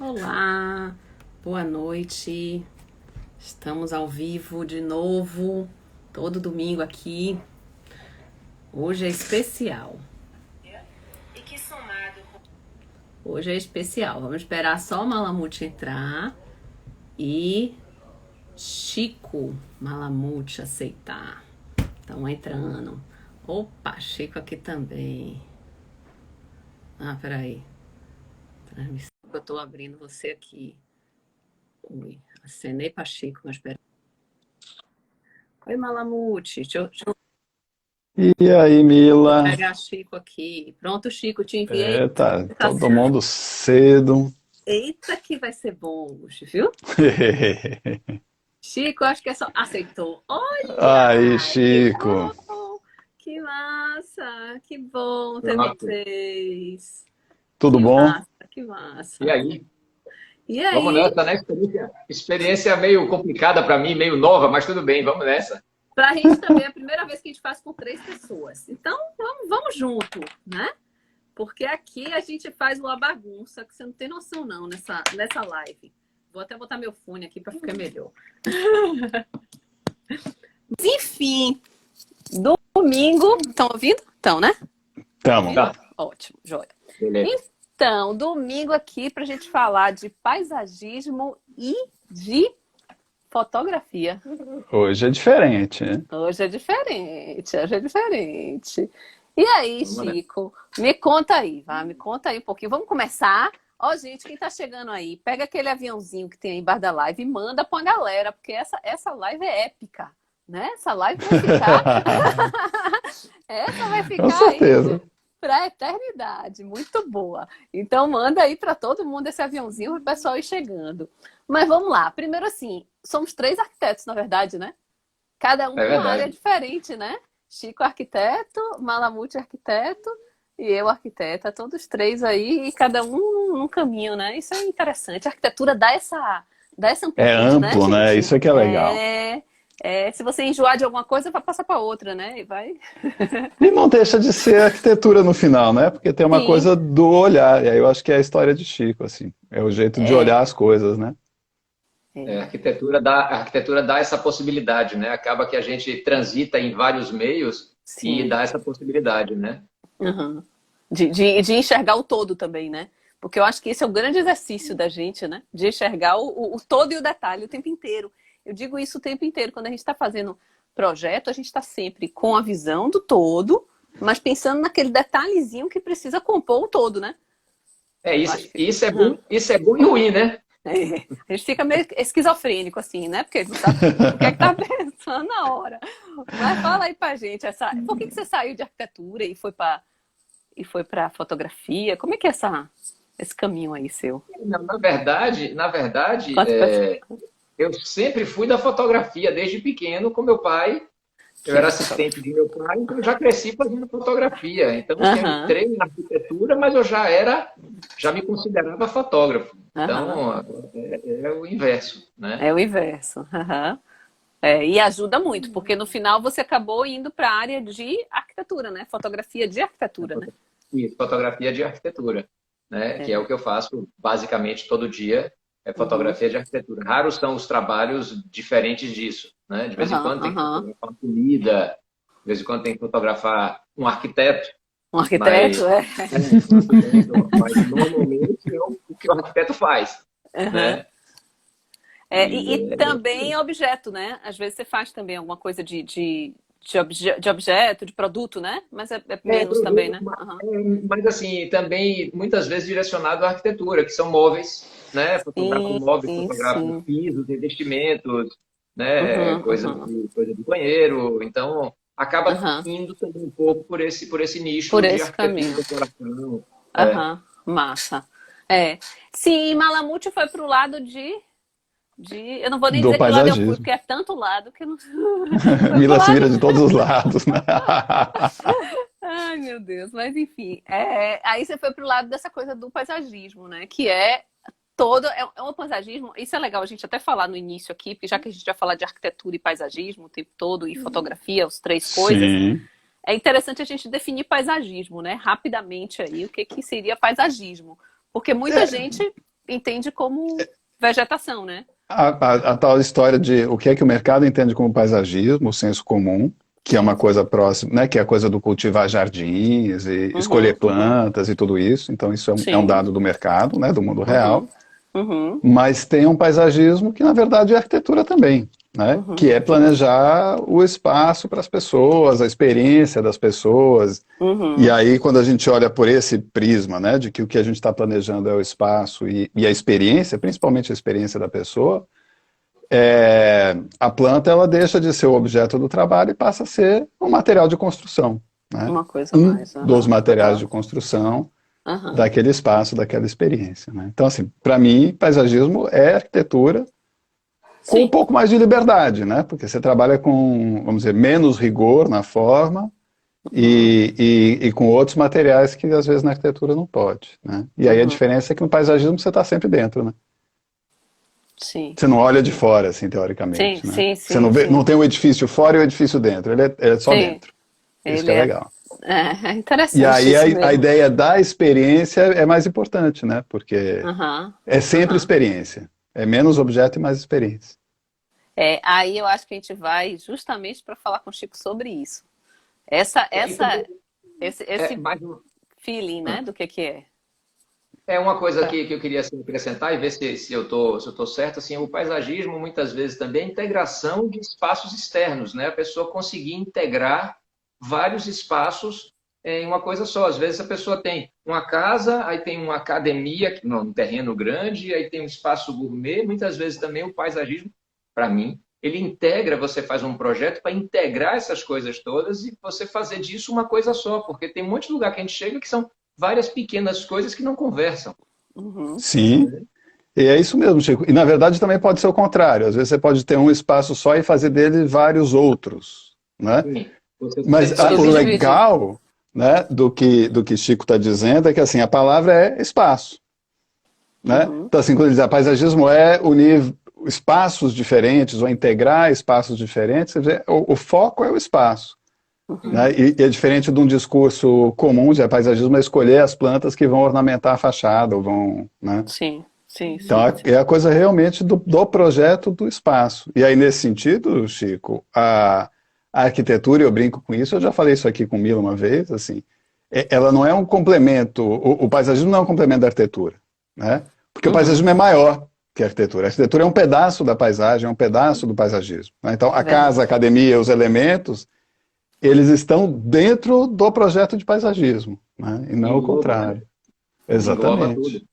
Olá, boa noite. Estamos ao vivo de novo, todo domingo aqui. Hoje é especial. Hoje é especial. Vamos esperar só o Malamute entrar e Chico Malamute aceitar. Estão entrando. Opa, Chico aqui também. Ah, peraí. Transmissão. Eu tô abrindo você aqui. Oi, acenei para Chico, mas peraí. Oi, Malamute. Deixa eu E aí, Mila? pegar Chico aqui. Pronto, Chico, te enviei a Eita, todo notificação. mundo cedo. Eita, que vai ser bom hoje, viu? Chico, acho que é só. Aceitou. Aí, Olha! Que Chico. bom! Que massa! Que bom ter Pronto. vocês! Tudo Que bom? massa, que E massa. aí? E Vamos aí, nessa, né? Experiência meio complicada para mim, meio nova, mas tudo bem, vamos nessa. pra gente também é a primeira vez que a gente faz com 3 pessoas. Então, vamos junto, né? Porque aqui a gente faz uma bagunça que você não tem noção, não, nessa live. Vou até botar meu fone aqui para ficar melhor. Mas, enfim, domingo. Estão ouvindo? Estão, né? Tamo. Ouvindo? Tá, Ótimo, joia. beleza. Então, domingo aqui para a gente falar de paisagismo e de fotografia. Hoje é diferente, né? Hoje é diferente, hoje é diferente. E aí, Vamos nessa. Chico, me conta aí, me conta aí um pouquinho. Vamos começar? Ó, gente, quem tá chegando aí, pega aquele aviãozinho que tem aí embaixo da live e manda pra galera, porque essa live é épica, né? Essa live vai ficar, essa vai Com ficar aí certeza. pra eternidade, muito boa. Então manda aí pra todo mundo esse aviãozinho, o pessoal ir chegando. Mas vamos lá, primeiro assim, somos 3 arquitetos, na verdade, né? Cada um É com uma área verdade. diferente, né? Chico arquiteto, Malamute arquiteto e eu arquiteta, todos três aí e cada um num caminho, né? Isso é interessante. A arquitetura dá essa É amplitude, né, amplo, né? gente? Isso é que é legal. Se você enjoar de alguma coisa, vai passar para outra, né? E vai. E não deixa de ser arquitetura no final, né? Porque tem uma Sim, coisa do olhar. E aí eu acho que é a história de Chico, assim. É o jeito de olhar é, as coisas, né? é, A arquitetura dá essa possibilidade, né? Acaba que a gente transita em vários meios e sim. dá essa possibilidade, né? Uhum. De enxergar o todo também, né? Porque eu acho que esse é o grande exercício da gente, né? De enxergar o todo e o detalhe o tempo inteiro. Eu digo isso o tempo inteiro. Quando a gente está fazendo projeto, a gente está sempre com a visão do todo, mas pensando naquele detalhezinho que precisa compor o todo, né? É Eu isso, acho que. isso é bom e ruim, né? É, a gente fica meio esquizofrênico, assim, né? Porque não sabe o que é que tá pensando na hora. Mas fala aí pra gente, por que você saiu de arquitetura e foi para fotografia? Como é que é esse caminho aí seu? Não, na verdade, Conta pra gente. eu sempre fui da fotografia desde pequeno com meu pai. Eu Que é era assistente fotógrafo. de meu pai, então eu já cresci fazendo fotografia. Então, assim, eu Aham, entrei na arquitetura, mas eu já me considerava fotógrafo. aham. Então, é o inverso, né? É o inverso. Aham. E ajuda muito, porque no final você acabou indo para a área de arquitetura, né? Fotografia de arquitetura, né? E fotografia de arquitetura, né? Que é É. o que eu faço basicamente todo dia, é Uhum. fotografia de arquitetura. Raros são os trabalhos diferentes disso, né? De vez em Aham, quando tem que aham. fotografar comida, de vez em quando tem que fotografar um arquiteto, Um arquiteto, mas, é. mas normalmente é o que o arquiteto faz, Aham. né? E também objeto, né? Às vezes você faz também alguma coisa de objeto, de produto, né? Mas é menos também, Produto, né? Aham. mas assim, também muitas vezes direcionado à arquitetura, que são móveis, né? Fotografo Sim, móveis, sim, fotografo sim. pisos, revestimentos, né? Uhum, Coisa uhum, coisa do banheiro. Então, acaba uhum. indo também um pouco por esse Por nicho de esse arquitetura e caminho. decoração. É. Aham, massa. Sim, Malamute foi pro lado de. Eu não vou nem Do dizer que lado eu fui, paisagismo. porque é tanto lado que eu não. Foi pro Mila se lado. vira de todos os lados, né? Ai, meu Deus. Mas enfim, aí você foi pro lado dessa coisa do paisagismo, né? Que é um paisagismo. Isso é legal a gente até falar no início aqui, porque já que a gente vai falar de arquitetura e paisagismo o tempo todo, e fotografia, as três coisas, Sim. é interessante a gente definir paisagismo, né? Rapidamente aí, o que seria paisagismo. Porque muita É, gente entende como vegetação, né? A tal história de o que é que o mercado entende como paisagismo, o senso comum, que é uma coisa próxima, né, que é a coisa do cultivar jardins e escolher Uhum, uhum. plantas e tudo isso. Então, isso é um Sim. dado do mercado, né, do mundo real. Uhum, uhum, Mas tem um paisagismo que, na verdade, é arquitetura também, né? uhum, Que é uhum, planejar o espaço para as pessoas, a experiência das pessoas. E uhum. aí, quando a gente olha por esse prisma, né, de que o que a gente está planejando é o espaço e a experiência, principalmente a experiência da pessoa, a planta ela deixa de ser o objeto do trabalho e passa a ser um material de construção, né? Uma coisa a Um mais. dos Aham, materiais aham, de construção aham. daquele espaço, daquela experiência, né? Então, assim, para mim, paisagismo é arquitetura com um Sim. pouco mais de liberdade, né? Porque você trabalha com, vamos dizer, menos rigor na forma Uhum, e com outros materiais que às vezes na arquitetura não pode, né? E aí a uhum. diferença é que no paisagismo você está sempre dentro, né? Sim. Você não olha de fora, assim, Sim, teoricamente, né? sim, Você não sim, vê, não sim. tem o edifício fora e o edifício dentro, ele é só Sim. dentro. Isso que Ele é é, legal. é E interessante aí isso a mesmo. ideia da experiência é mais importante, né? Porque Aham, é sempre aham. experiência. É menos objeto e mais experiência. Aí eu acho que a gente vai justamente para falar com o Chico sobre isso. Essa, E também essa, é, esse mais, feeling, né, do que é. é uma coisa que eu queria assim, acrescentar e ver se eu tô certo. Assim, o paisagismo, muitas vezes, também é a integração de espaços externos, né? A pessoa conseguir integrar vários espaços em uma coisa só. Às vezes a pessoa tem uma casa, aí tem uma academia, um terreno grande, aí tem um espaço gourmet. Muitas vezes também o paisagismo, para mim, ele integra, você faz um projeto para integrar essas coisas todas e você fazer disso uma coisa só, porque tem um monte de lugar que a gente chega que são várias pequenas coisas que não conversam. Uhum, Sim, uhum. e é isso mesmo, Chico. E na verdade também pode ser o contrário. Às vezes você pode ter um espaço só e fazer dele vários outros, né? Sim, você Mas o Subdividir. legal, né, do que Chico está dizendo é que assim a palavra é espaço, né? Uhum, Então assim quando ele diz paisagismo é unir espaços diferentes ou integrar espaços diferentes, quer dizer, o foco é o espaço. uhum. Né? E é diferente de um discurso comum de paisagismo é escolher as plantas que vão ornamentar a fachada, ou vão, né? Sim, sim, Então sim, é sim. a coisa realmente do projeto do espaço. E aí, nesse sentido, Chico, a arquitetura, eu brinco com isso, eu já falei isso aqui com Mila uma vez, assim, ela não é um complemento, o paisagismo não é um complemento da arquitetura, né? Porque o Uhum, paisagismo é maior que a arquitetura. A arquitetura é um pedaço da paisagem, é um pedaço do paisagismo. Né? Então, a casa, a verdade. academia, os elementos, eles estão dentro do projeto de paisagismo, né? E não o engloba, né? contrário. Engloba Exatamente. tudo.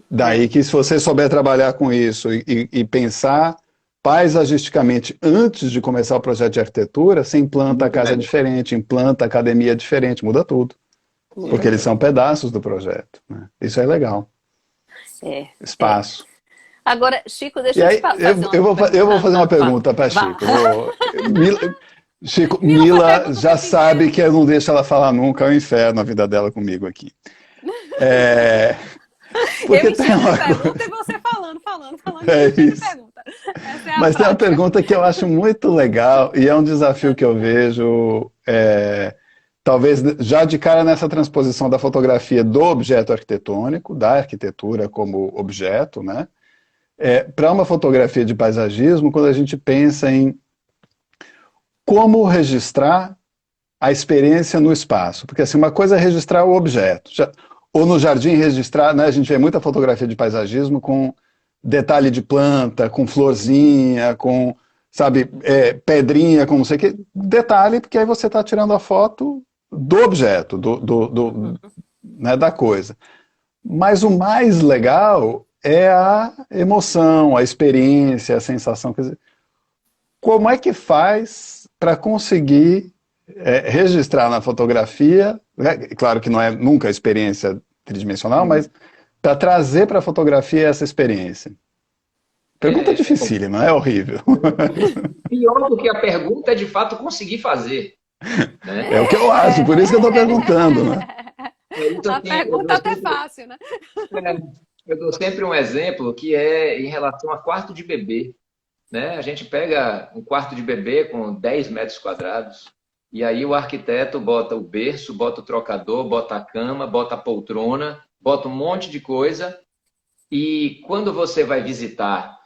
Daí É. que se você souber trabalhar com isso e pensar paisagisticamente antes de começar o projeto de arquitetura, você implanta a Muito casa melhor. diferente, implanta a academia diferente, muda tudo. Muda Porque eles tudo. são pedaços do projeto. Né? Isso é legal. É, é. Espaço. Agora, Chico, E deixa eu te aí, fazer uma eu pergunta. vou fazer uma Vá, pergunta para vá. Chico. Chico, Mila faz Mila pergunta o já tempo sabe inteiro. que eu não deixo ela falar nunca, é um inferno a vida dela comigo aqui. É, Eu porque tem enchendo de uma pergunta e coisa. você falando e É enchendo de isso. pergunta. Essa é a Mas tem uma prática. pergunta que eu acho muito legal e é um desafio que eu vejo, talvez já de cara nessa transposição da fotografia do objeto arquitetônico, da arquitetura como objeto, né? Para uma fotografia de paisagismo, quando a gente pensa em como registrar a experiência no espaço. Porque assim, uma coisa é registrar o objeto. Ou no jardim registrar, né, a gente vê muita fotografia de paisagismo com detalhe de planta, com florzinha, com, sabe, pedrinha, com não sei o que. Detalhe, porque aí você está tirando a foto do objeto, Uhum. né, da coisa. Mas o mais legal é a emoção, a experiência, a sensação. Quer dizer, como é que faz para conseguir registrar na fotografia, né? Claro que não é nunca a experiência tridimensional, Uhum. mas para trazer para a fotografia essa experiência? Pergunta Bom, difícil, não é horrível. pior do que a pergunta é de fato conseguir fazer, né? É o que eu acho, por isso que eu estou perguntando, né? É isso A assim, eu pergunta dou até sempre, fácil, né? é, eu dou sempre um exemplo que é em relação a quarto de bebê, né? A gente pega um quarto de bebê com 10 metros quadrados e aí o arquiteto bota o berço, bota o trocador, bota a cama, bota a poltrona, bota um monte de coisa. E quando você vai visitar,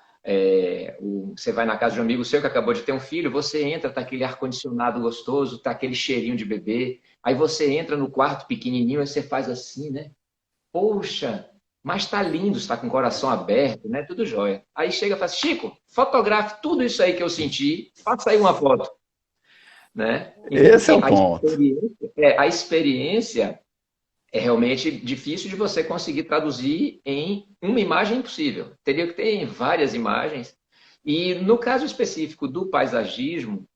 você vai na casa de um amigo seu que acabou de ter um filho, você entra, tá aquele ar-condicionado gostoso, tá aquele cheirinho de bebê, aí você entra no quarto pequenininho, aí você faz assim, né? Poxa, mas tá lindo, está com o coração aberto, né? Tudo jóia. Aí chega e fala, Chico, fotografe tudo isso aí que eu senti, faça aí uma foto, né? Então, Esse é assim, o ponto. a experiência é realmente difícil de você conseguir traduzir em uma imagem impossível. Teria que ter várias imagens. E no caso específico do paisagismo,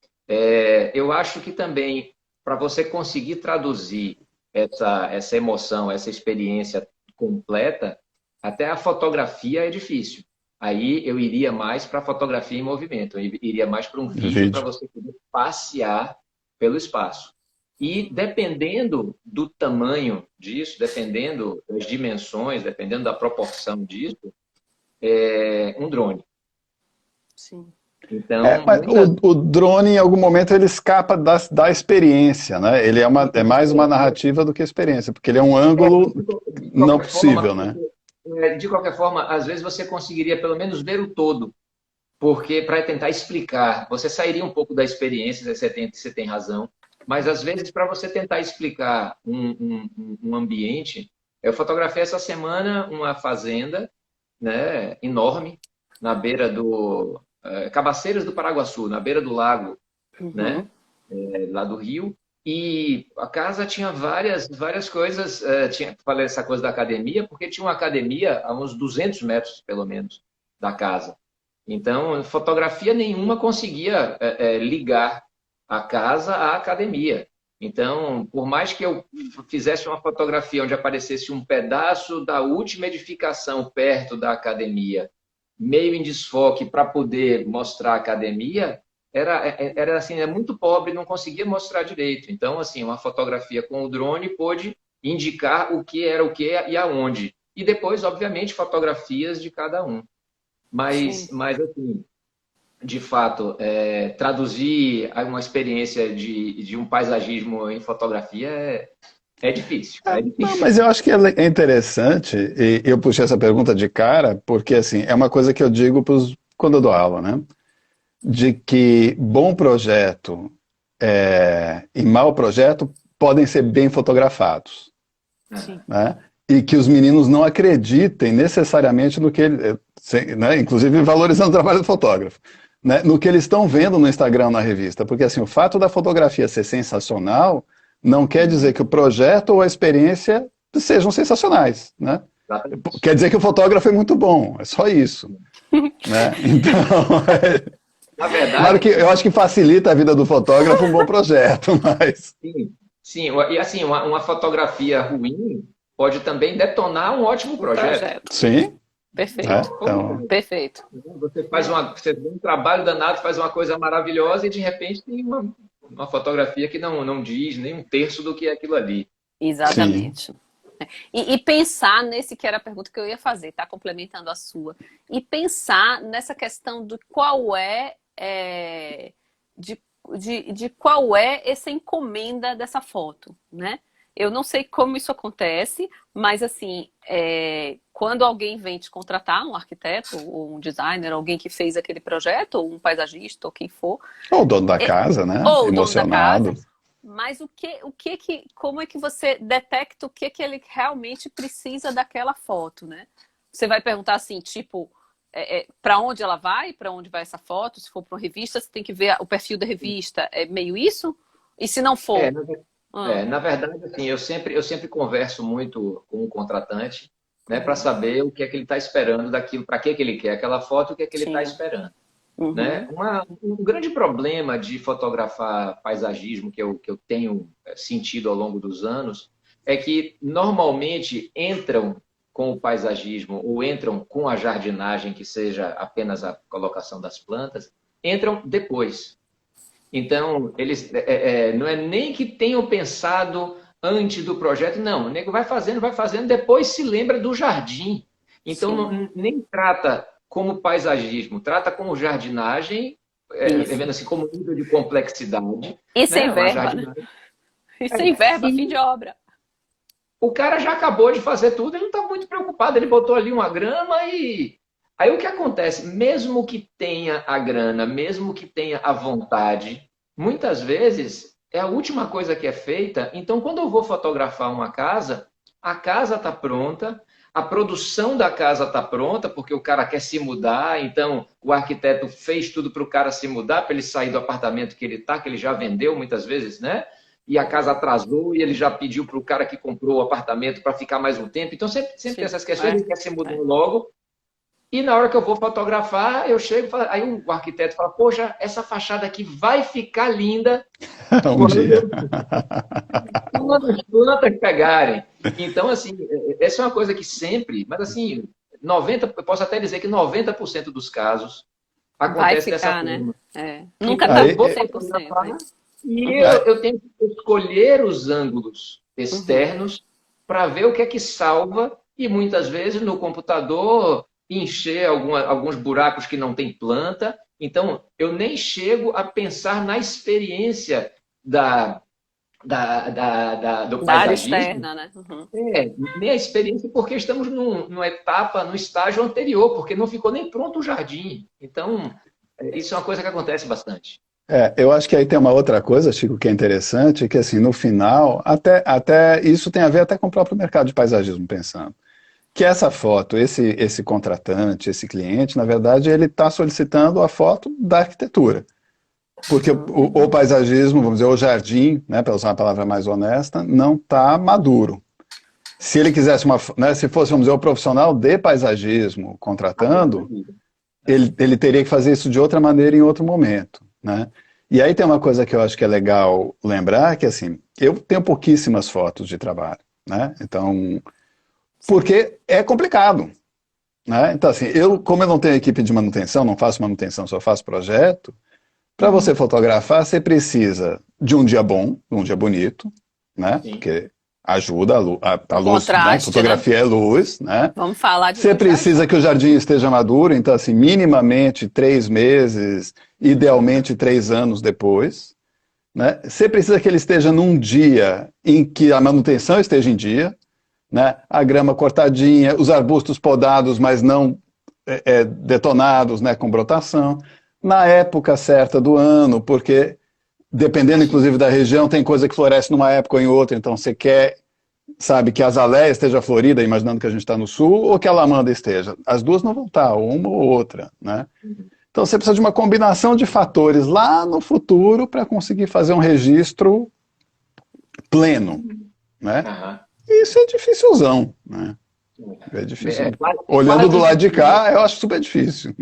eu acho que também, para você conseguir traduzir essa emoção, essa experiência completa, até a fotografia é difícil. Aí eu iria mais para a fotografia em movimento, eu iria mais para um vídeo para Vídeo. você poder passear pelo espaço. E dependendo do tamanho disso, dependendo das dimensões, dependendo da proporção disso, um drone. Sim. Então, Mas o drone, em algum momento, ele escapa da experiência, né? Ele é mais uma narrativa do que experiência, porque ele é um ângulo de não qualquer possível, forma, né? de qualquer forma, às vezes você conseguiria pelo menos ver o todo, porque para tentar explicar, você sairia um pouco da experiência, você tem razão, mas às vezes para você tentar explicar um ambiente, eu fotografei essa semana uma fazenda, né, enorme, na beira do Cabaceiras do Paraguaçu, na beira do lago, né, Uhum. lá do Rio, e a casa tinha várias coisas, falei essa coisa da academia, porque tinha uma academia a uns 200 metros, pelo menos, da casa. Então, fotografia nenhuma conseguia ligar a casa à academia. Então, por mais que eu fizesse uma fotografia onde aparecesse um pedaço da última edificação perto da academia, meio em desfoque para poder mostrar a academia, era assim, muito pobre, não conseguia mostrar direito. Então, assim, uma fotografia com o drone pôde indicar o que era o que e aonde. E depois, obviamente, fotografias de cada um. Sim. Mas assim, de fato, traduzir uma experiência de um paisagismo em fotografia é difícil. É Não, difícil. mas eu acho que é interessante, e eu puxei essa pergunta de cara, porque assim, é uma coisa que eu digo quando eu dou aula, né? De que bom projeto e mau projeto podem ser bem fotografados, Sim. né? E que os meninos não acreditem necessariamente no que ele, né? Inclusive valorizando o trabalho do fotógrafo, né? No que eles estão vendo no Instagram, na revista, porque assim, o fato da fotografia ser sensacional não quer dizer que o projeto ou a experiência sejam sensacionais, né? Exatamente. Quer dizer que o fotógrafo é muito bom, é só isso, né? Então, Na claro que verdade, eu acho que facilita a vida do fotógrafo um bom projeto, mas sim, sim. E assim, uma fotografia ruim pode também detonar um ótimo Um projeto. projeto. sim, né? Perfeito. Então, Perfeito. Você faz um trabalho danado, faz uma coisa maravilhosa e de repente tem uma fotografia que não diz nem um terço do que é aquilo ali. sim. Exatamente. E pensar nesse que era a pergunta que eu ia fazer, tá? Complementando a sua. E pensar nessa questão de de qual é essa encomenda dessa foto, né? Eu não sei como isso acontece, mas assim, quando alguém vem te contratar, um arquiteto ou um designer, alguém que fez aquele projeto, ou um paisagista, ou quem for, Ou o dono da casa, né? ou o dono da Emocionado. casa, mas como é que você detecta o que ele realmente precisa daquela foto, né? Você vai perguntar assim, tipo, para onde ela vai? Para onde vai essa foto? Se for para uma revista, você tem que ver o perfil da revista. É meio isso? E se não É, for? Ah, na verdade, assim, eu sempre converso muito com o contratante, né, para saber o que é que ele está esperando daquilo, para que ele quer aquela foto, o que é que ele está sim. esperando. Né? Uhum. Um grande problema de fotografar paisagismo que eu tenho sentido ao longo dos anos é que normalmente entram com o paisagismo ou entram com a jardinagem, que seja apenas a colocação das plantas, entram depois. Então, eles não é nem que tenham pensado antes do projeto, não. O nego vai fazendo, depois se lembra do jardim. Então, Sim. nem trata como paisagismo, trata como jardinagem, Isso. vendo assim como nível de complexidade, E sem né? Uma verba, né? jardinagem. E sem verba, fim de E obra. o cara já acabou de fazer tudo, ele não está muito preocupado, ele botou ali uma grama e... Aí o que acontece? Mesmo que tenha a grana, mesmo que tenha a vontade, muitas vezes é a última coisa que é feita. Então, quando eu vou fotografar uma casa, a casa está pronta, a produção da casa está pronta, porque o cara quer se mudar, então o arquiteto fez tudo para o cara se mudar, para ele sair do apartamento que ele está, que ele já vendeu muitas vezes, né? E a casa atrasou e ele já pediu para o cara que comprou o apartamento para ficar mais um tempo. Então, sempre tem essas questões, ele quer se mudar logo. E na hora que eu vou fotografar, eu chego e falo, aí o arquiteto fala, poxa, essa fachada aqui vai ficar linda Um dia. quando as plantas pegarem. Então, assim, essa é uma coisa que sempre, mas assim, 90, eu posso até dizer que 90% dos casos Vai acontece dessa ficar, né? forma. Nunca Então, tá eu vou 100%. fotografar Né? e eu tenho que escolher os ângulos externos para ver o que é que salva e muitas vezes no computador encher alguns buracos que não tem planta. Então, eu nem chego a pensar na experiência do Da área paisagismo. externa, né? Nem a experiência, porque estamos numa etapa, no estágio anterior, porque não ficou nem pronto o jardim. Então, isso é uma coisa que acontece bastante. Eu acho que aí tem uma outra coisa, Chico, que é interessante, que assim, no final, até isso tem a ver até com o próprio mercado de paisagismo, pensando. Que essa foto, esse contratante, esse cliente, na verdade, ele está solicitando a foto da arquitetura. Porque o paisagismo, vamos dizer, o jardim, né, para usar uma palavra mais honesta, não está maduro. Se ele quisesse se fosse, vamos dizer, o profissional de paisagismo contratando, ele teria que fazer isso de outra maneira em outro momento, né? E aí tem uma coisa que eu acho que é legal lembrar, que assim, eu tenho pouquíssimas fotos de trabalho, né? Então, porque é complicado, né? Então, assim, como eu não tenho equipe de manutenção, não faço manutenção, só faço projeto, para você fotografar, você precisa de um dia bom, um dia bonito, né? Sim. Porque ajuda a luz, Contraste, né? Fotografia é luz, né? Vamos falar de Você precisa que o jardim esteja maduro, então, assim, minimamente 3 meses, idealmente 3 anos depois, né? Você precisa que ele esteja num dia em que a manutenção esteja em dia, né? A grama cortadinha, os arbustos podados, mas não detonados, né? Com brotação, na época certa do ano, porque dependendo inclusive da região, tem coisa que floresce numa época ou em outra, então você quer, sabe, que a azaleia esteja florida, imaginando que a gente está no sul, ou que a lamanda esteja. As duas não vão estar, uma ou outra, né? Então você precisa de uma combinação de fatores lá no futuro para conseguir fazer um registro pleno, né? Isso é dificilzão, né? É difícil. Olhando do lado de cá, eu acho super difícil.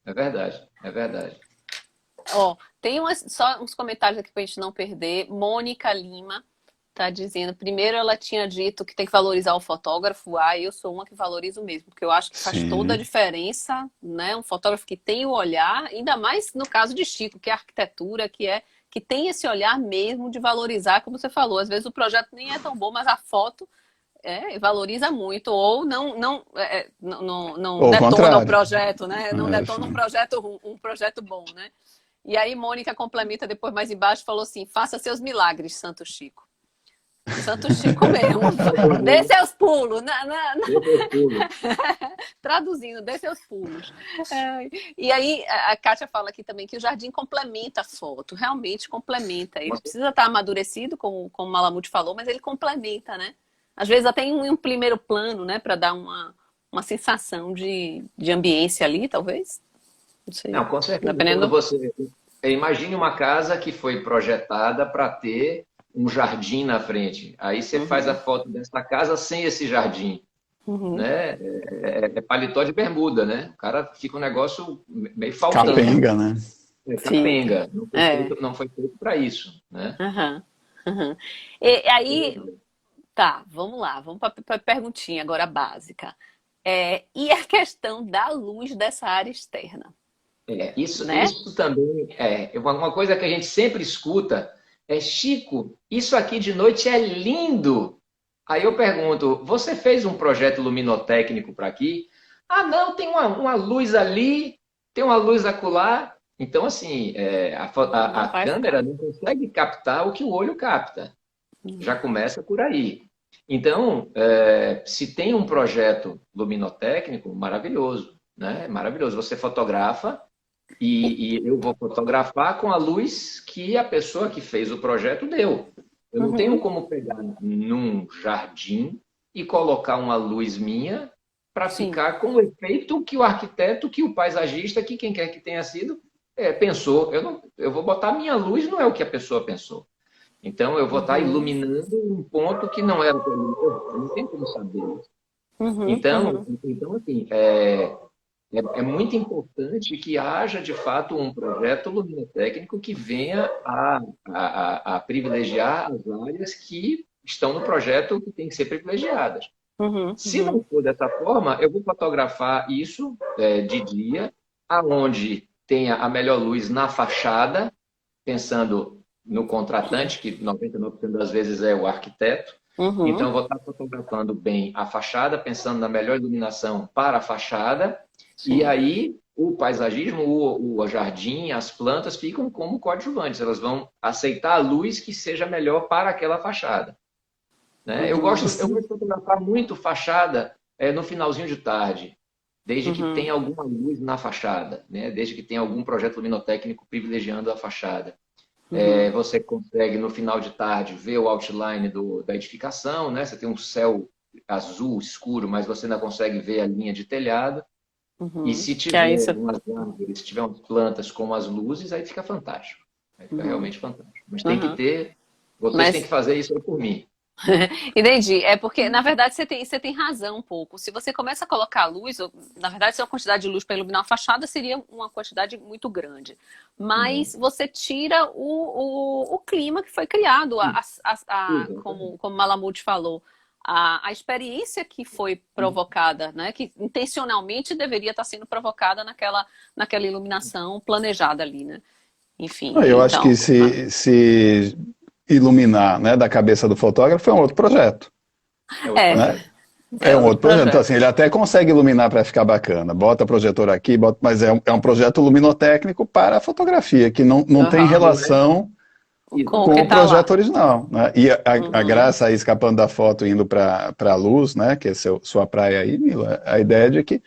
É verdade, é verdade. Tem só uns comentários aqui para a gente não perder. Mônica Lima tá dizendo, primeiro ela tinha dito que tem que valorizar o fotógrafo, eu sou uma que valorizo mesmo, porque eu acho que faz toda a diferença, né? Um fotógrafo que tem o olhar, ainda mais no caso de Chico, que é arquitetura, que tem esse olhar mesmo de valorizar, como você falou, às vezes o projeto nem é tão bom, mas a foto valoriza muito, ou não detona o projeto, né? Não detona um projeto bom, né? E aí Mônica complementa depois mais embaixo, falou assim, faça seus milagres, Santo Chico. Santo Chico mesmo. Dê seus pulos. Traduzindo, dê seus pulos. E aí a Kátia fala aqui também que o jardim complementa a foto. Realmente complementa. Ele precisa estar amadurecido, como o Malamud falou, mas ele complementa, né? Às vezes até em um primeiro plano, né? Para dar uma sensação de ambiência ali, talvez. Não sei. Não, com certeza. Dependendo... Você imagine uma casa que foi projetada para ter um jardim na frente. Aí você faz a foto dessa casa sem esse jardim. Né? É paletó de bermuda, né? O cara fica um negócio meio faltando. Capenga, né? Capenga. Não foi feito para isso, né? E aí, tá, vamos lá. Vamos para a perguntinha agora básica. E a questão da luz dessa área externa? Isso também uma coisa que a gente sempre escuta Chico, isso aqui de noite é lindo. Aí eu pergunto, você fez um projeto luminotécnico para aqui? Ah, não, tem uma luz ali, tem uma luz acolá. Então, assim, a câmera não consegue captar o que o olho capta. Já começa por aí. Então, se tem um projeto luminotécnico, maravilhoso, né? Maravilhoso. Você fotografa e eu vou fotografar com a luz que a pessoa que fez o projeto deu. Eu não tenho Uhum. como pegar num jardim e colocar uma luz minha para Sim. ficar com o efeito que o arquiteto, que o paisagista, que quem quer que tenha sido, pensou. Eu vou botar minha luz, não é o que a pessoa pensou. Então, eu vou estar Uhum. iluminando um ponto que não era o que eu não tenho como saber isso. Uhum. Então, Uhum. então assim, é muito importante que haja, de fato, um projeto luminotécnico que venha a privilegiar as áreas que estão no projeto que têm que ser privilegiadas. Uhum. Se não Uhum. for dessa forma, eu vou fotografar isso de dia, aonde tenha a melhor luz na fachada, pensando no contratante, que 99% das vezes é o arquiteto. Então, Uhum. eu vou estar fotografando bem a fachada, pensando na melhor iluminação para a fachada, e Sim. aí o paisagismo, o jardim, as plantas ficam como coadjuvantes, elas vão aceitar a luz que seja melhor para aquela fachada. Né? Uhum. Eu gosto de fotografar muito fachada no finalzinho de tarde, desde que Uhum. tenha alguma luz na fachada, né? Desde que tenha algum projeto luminotécnico privilegiando a fachada. Uhum. Você consegue, no final de tarde, ver o outline da edificação, né? Você tem um céu azul escuro, mas você ainda consegue ver a linha de telhado. E Uhum. se Que é isso. tiver umas árvores, se tiver umas plantas com as luzes, aí fica fantástico. Aí fica Uhum. realmente fantástico. Mas tem que Uhum. ter, vocês têm que Mas fazer isso aí por mim. entendi. É porque, na verdade, você tem razão um pouco. Se você começa a colocar luz, na verdade, se a quantidade de luz para iluminar a fachada seria uma quantidade muito grande. Uhum. Mas você tira o clima que foi criado, Exatamente. como Malamud falou. A experiência que foi provocada, né, que intencionalmente deveria estar sendo provocada naquela iluminação planejada ali, né? Enfim, Eu acho que então. se iluminar, né, da cabeça do fotógrafo é um outro projeto, É outro É, né? projeto. É é um outro outro projeto. Então, assim, projeto. ele até consegue iluminar para ficar bacana. Bota projetor aqui, mas é um projeto luminotécnico para a fotografia, que não tem Aham. Não é? relação Com o com que o Exatamente. tá projeto lá. original, né? E a Uhum. graça aí, escapando da foto, indo para a luz, né? Que é sua praia aí, Mila, a ideia é de que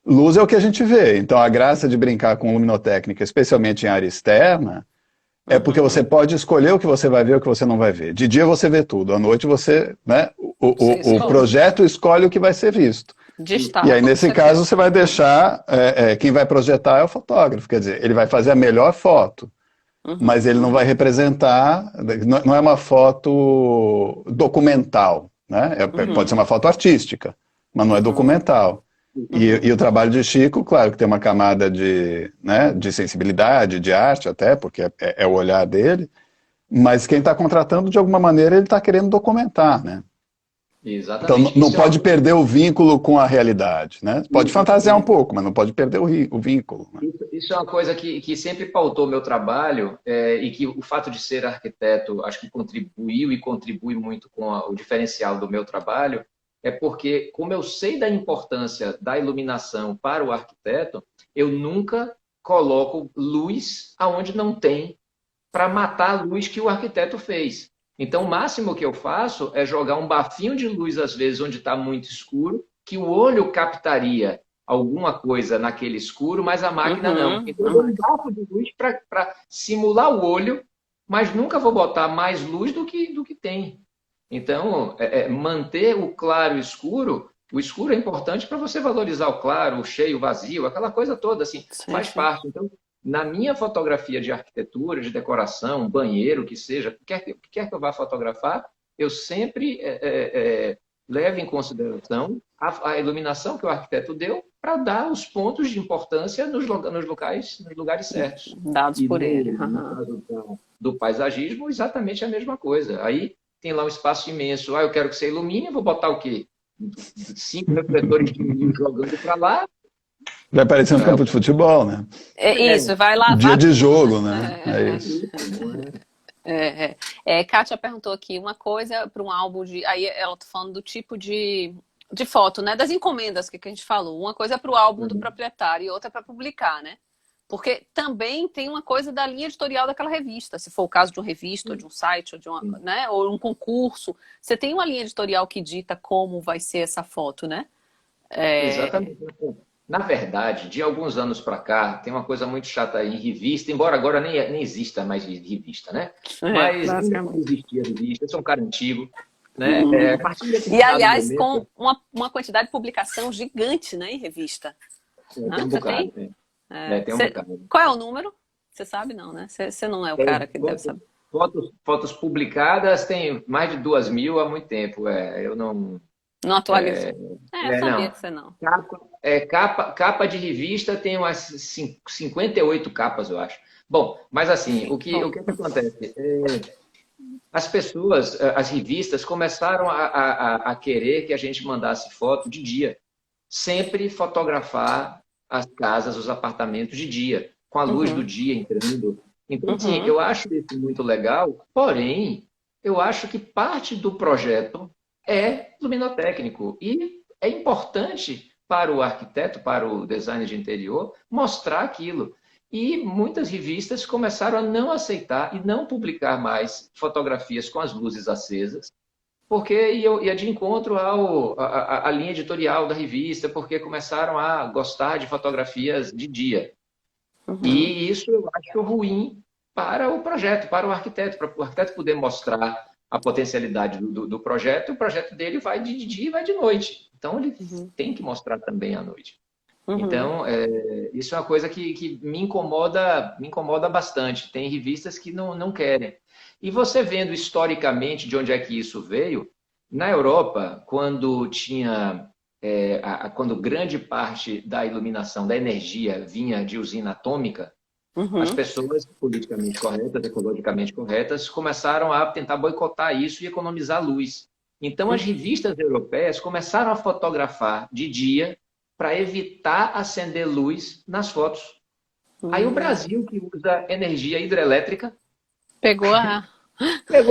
luz é o que a gente vê. Então, a graça de brincar com luminotécnica, especialmente em área externa, é porque você Uhum. pode escolher o que você vai ver e o que você não vai ver. De dia você vê tudo, à noite você, né? Você O escolhe. projeto escolhe o que vai ser visto. E aí, Destaca o que nesse você caso, quer. você vai Uhum. deixar. Quem vai projetar é o fotógrafo, quer dizer, ele vai fazer a melhor foto, mas Uhum. ele não vai Uhum. representar. Não é uma foto documental, né? Pode ser Uhum. uma foto artística, mas não é Uhum. documental. E Uhum. o trabalho de Chico, claro, que tem uma camada de, né, de sensibilidade, de arte até, porque é o olhar dele, mas quem está contratando, de alguma maneira, ele está querendo documentar, né? Então Exatamente. não Isso é uma pode coisa. perder o vínculo com a realidade, né? Pode fantasiar um Exatamente. pouco, mas não pode perder o vínculo, né? Isso é uma coisa que sempre pautou meu trabalho, e que o fato de ser arquiteto acho que contribuiu e contribui muito com o diferencial do meu trabalho, é porque, como eu sei da importância da iluminação para o arquiteto, eu nunca coloco luz aonde não tem para matar a luz que o arquiteto fez. Então, o máximo que eu faço é jogar um bafinho de luz, às vezes, onde está muito escuro, que o olho captaria alguma coisa naquele escuro, mas a máquina não. Uhum. Então, A eu dou um máquina. bafo de luz para simular o olho, mas nunca vou botar mais luz do que tem. Então, manter o claro e escuro. O escuro é importante para você valorizar o claro, o cheio, o vazio, aquela coisa toda, assim, Sim, faz sim. parte. Então, na minha fotografia de arquitetura, de decoração, banheiro, que seja, o que quer que eu vá fotografar, eu sempre levo em consideração a iluminação que o arquiteto deu para dar os pontos de importância nos lugares certos. Dados E por ele. no Uhum. caso do paisagismo, exatamente a mesma coisa. Aí tem lá um espaço imenso. Eu quero que você ilumine, eu vou botar o quê? 5 refletores de 1.000 jogando para lá. Vai parecer um É, campo de futebol, né? É isso, vai Dia lavar de tudo, jogo, né? né? É isso. isso, não é? Kátia perguntou aqui uma coisa para um álbum de. Aí ela tá falando do tipo de foto, né? Das encomendas que a gente falou. Uma coisa é para o álbum do Uhum. proprietário e outra para publicar, né? Porque também tem uma coisa da linha editorial daquela revista. Se for o caso de uma revista, ou de um site, ou de uma, né, ou um concurso, você tem uma linha editorial que dita como vai ser essa foto, né? Exatamente. Na verdade, de alguns anos para cá, tem uma coisa muito chata em revista, embora agora nem exista mais revista, né? Mas não existia revista, eu sou um cara antigo, né? E, aliás, com uma quantidade de publicação gigante, né, em revista. Tem um bocado, tem um bocado. Qual é o número? Você sabe não, né? Você não é o cara que deve saber. Fotos publicadas tem mais de 2.000 há muito tempo. Eu não... Não atualiza. Eu sabia que você não. Capa de revista tem umas 58 capas, eu acho. Bom, mas assim, o que acontece? As pessoas, as revistas, começaram a querer que a gente mandasse foto de dia. Sempre fotografar as casas, os apartamentos de dia, com a luz do dia entrando. Então, assim, eu acho isso muito legal, porém, eu acho que parte do projeto é luminotécnico. E é importante para o arquiteto, para o designer de interior, mostrar aquilo. E muitas revistas começaram a não aceitar e não publicar mais fotografias com as luzes acesas, porque ia de encontro à linha editorial da revista, porque começaram a gostar de fotografias de dia. E isso eu acho ruim para o projeto, para o arquiteto poder mostrar a potencialidade do projeto, o projeto dele vai de dia e vai de noite. Então, ele tem que mostrar também à noite. Então, isso é uma coisa que me incomoda bastante. Tem revistas que não querem. E você vendo historicamente de onde é que isso veio, na Europa, quando quando grande parte da iluminação, da energia vinha de usina atômica, as pessoas politicamente corretas, ecologicamente corretas, começaram a tentar boicotar isso e economizar luz. Então, as revistas europeias começaram a fotografar de dia para evitar acender luz nas fotos. Aí o Brasil, que usa energia hidrelétrica, pegou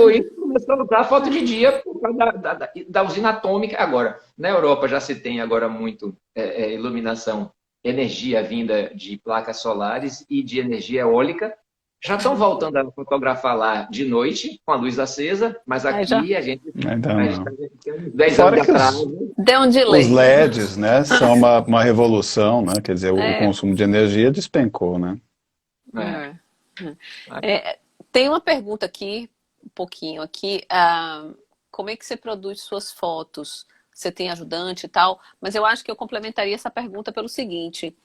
isso e começou a usar foto de dia por causa da usina atômica. Agora, na Europa já se tem agora muito iluminação, energia vinda de placas solares e de energia eólica. Já estão voltando a fotografar lá de noite, com a luz acesa, mas aqui a gente tem 10 anos de atraso. Deu um delay. Os LEDs, né, são uma revolução, né? Quer dizer, o consumo de energia despencou, né? Tem uma pergunta aqui, um pouquinho aqui. Como é que você produz suas fotos? Você tem ajudante e tal? Mas eu acho que eu complementaria essa pergunta pelo seguinte...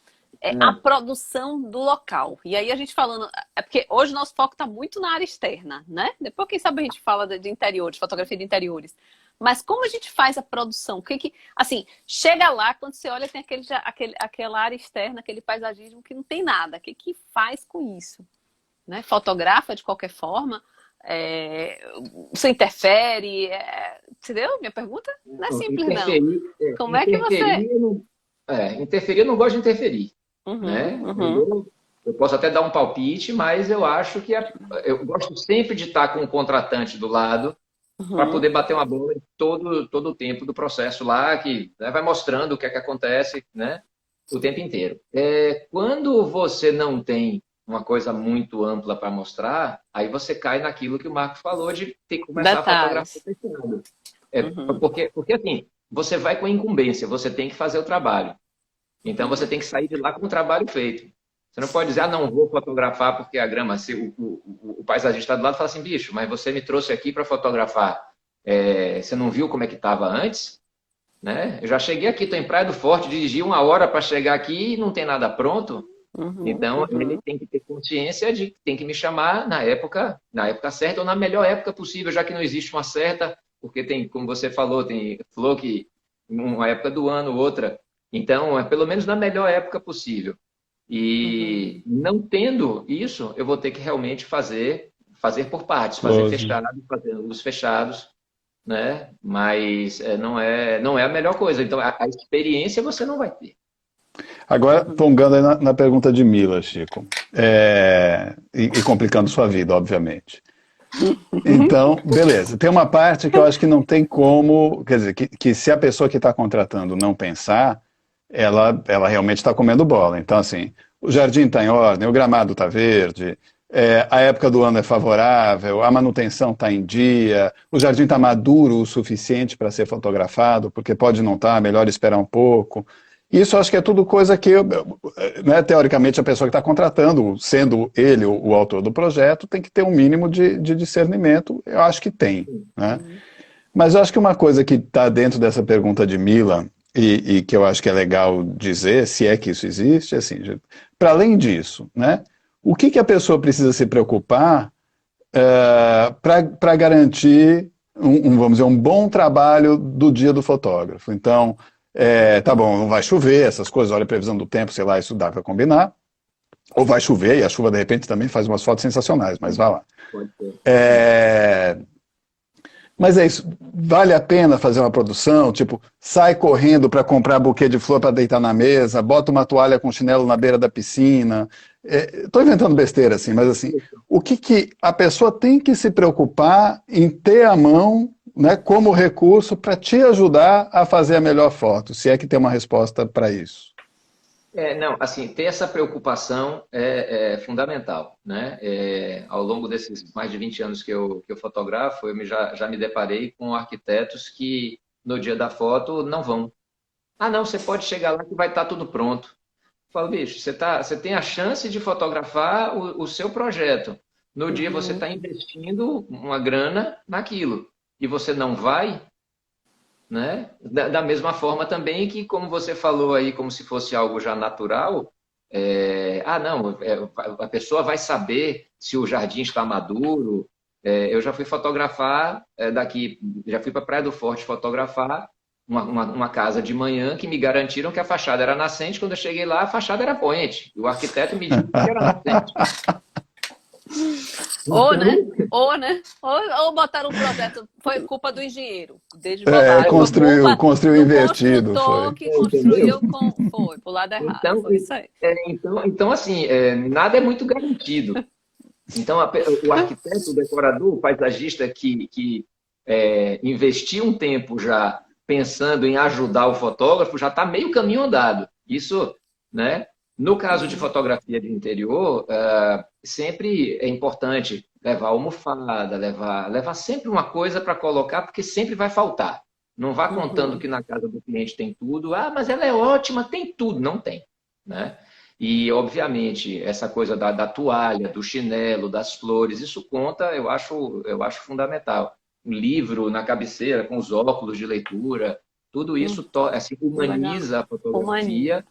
a produção do local. E aí a gente falando... porque hoje nosso foco está muito na área externa, né? Depois, quem sabe, a gente fala de interiores, fotografia de interiores. Mas como a gente faz a produção? Assim, chega lá, quando você olha, tem aquela área externa, aquele paisagismo que não tem nada. O que faz com isso? Né? Fotografa de qualquer forma? Você interfere? Entendeu? Minha pergunta não é simples, não. Como é que você... Interferir, eu não gosto de interferir. Né? Eu posso até dar um palpite, mas eu acho que eu gosto sempre de estar com um contratante do lado para poder bater uma bola em todo o tempo do processo lá, que vai mostrando o que é que acontece, né? O tempo inteiro. Quando você não tem uma coisa muito ampla para mostrar, aí você cai naquilo que o Marcos falou de ter que começar a fotografar fechado. Porque assim, você vai com incumbência, você tem que fazer o trabalho. Então, você tem que sair de lá com o trabalho feito. Você não pode dizer, não vou fotografar porque a grama... O paisagista do lado fala assim, bicho, mas você me trouxe aqui para fotografar. Você não viu como é que estava antes? Né? Eu já cheguei aqui, estou em Praia do Forte, dirigi 1 hora para chegar aqui e não tem nada pronto. Então, ele tem que ter consciência de que tem que me chamar na época certa ou na melhor época possível, já que não existe uma certa, porque tem, como você falou que uma época do ano, outra... Então, pelo menos na melhor época possível. E não tendo isso, eu vou ter que realmente fazer por partes, fazer fechado, fazer os fechados, né? Mas não é a melhor coisa. Então, a experiência você não vai ter. Agora, tongando aí na pergunta de Mila, Chico, e complicando sua vida, obviamente. Então, beleza. Tem uma parte que eu acho que não tem como, quer dizer, que se a pessoa que está contratando não pensar, ela realmente está comendo bola. Então, assim, o jardim está em ordem, o gramado está verde, a época do ano é favorável, a manutenção está em dia, o jardim está maduro o suficiente para ser fotografado, porque pode não estar, melhor esperar um pouco. Isso acho que é tudo coisa que, né, teoricamente, a pessoa que está contratando, sendo ele o autor do projeto, tem que ter um mínimo de discernimento, eu acho que tem, né? Mas eu acho que uma coisa que está dentro dessa pergunta de Mila, e que eu acho que é legal dizer, se é que isso existe, assim, para além disso, né, o que a pessoa precisa se preocupar para garantir vamos dizer, um bom trabalho do dia do fotógrafo? Então, tá bom, não vai chover, essas coisas, olha a previsão do tempo, sei lá, isso dá para combinar. Ou vai chover, e a chuva de repente também faz umas fotos sensacionais, mas vai lá. Mas é isso, vale a pena fazer uma produção, tipo, sai correndo para comprar buquê de flor para deitar na mesa, bota uma toalha com chinelo na beira da piscina. Estou inventando besteira, assim, mas assim, o que a pessoa tem que se preocupar em ter à mão, né, como recurso para te ajudar a fazer a melhor foto, se é que tem uma resposta para isso? Não, assim, ter essa preocupação é fundamental, né? Ao longo desses mais de 20 anos que eu fotografo, eu já me deparei com arquitetos que no dia da foto não vão. Ah, não, você pode chegar lá que vai estar tudo pronto. Eu falo, bicho, você tem a chance de fotografar o seu projeto. No dia você está investindo uma grana naquilo e você não vai, né? Da mesma forma também que, como você falou aí, como se fosse algo já natural, não, a pessoa vai saber se o jardim está maduro. Eu já fui fotografar já fui para a Praia do Forte fotografar uma casa de manhã que me garantiram que a fachada era nascente. Quando eu cheguei lá, a fachada era poente. E o arquiteto me disse que era nascente. Ou, né? Ou botaram um projeto, foi culpa do engenheiro. Construiu invertido. Foi. Que construiu foi pro lado errado. Então, foi isso aí. Então assim, nada é muito garantido. Então, o arquiteto, o decorador, o paisagista que investiu um tempo já pensando em ajudar o fotógrafo, já está meio caminho andado. Isso, né? No caso de fotografia de interior, sempre é importante levar almofada, levar sempre uma coisa para colocar, porque sempre vai faltar. Não vá contando que na casa do cliente tem tudo. Ah, mas ela é ótima, tem tudo. Não tem, né? E, obviamente, essa coisa da toalha, do chinelo, das flores, isso conta, eu acho fundamental. Um livro na cabeceira, com os óculos de leitura, tudo isso assim, humaniza a fotografia.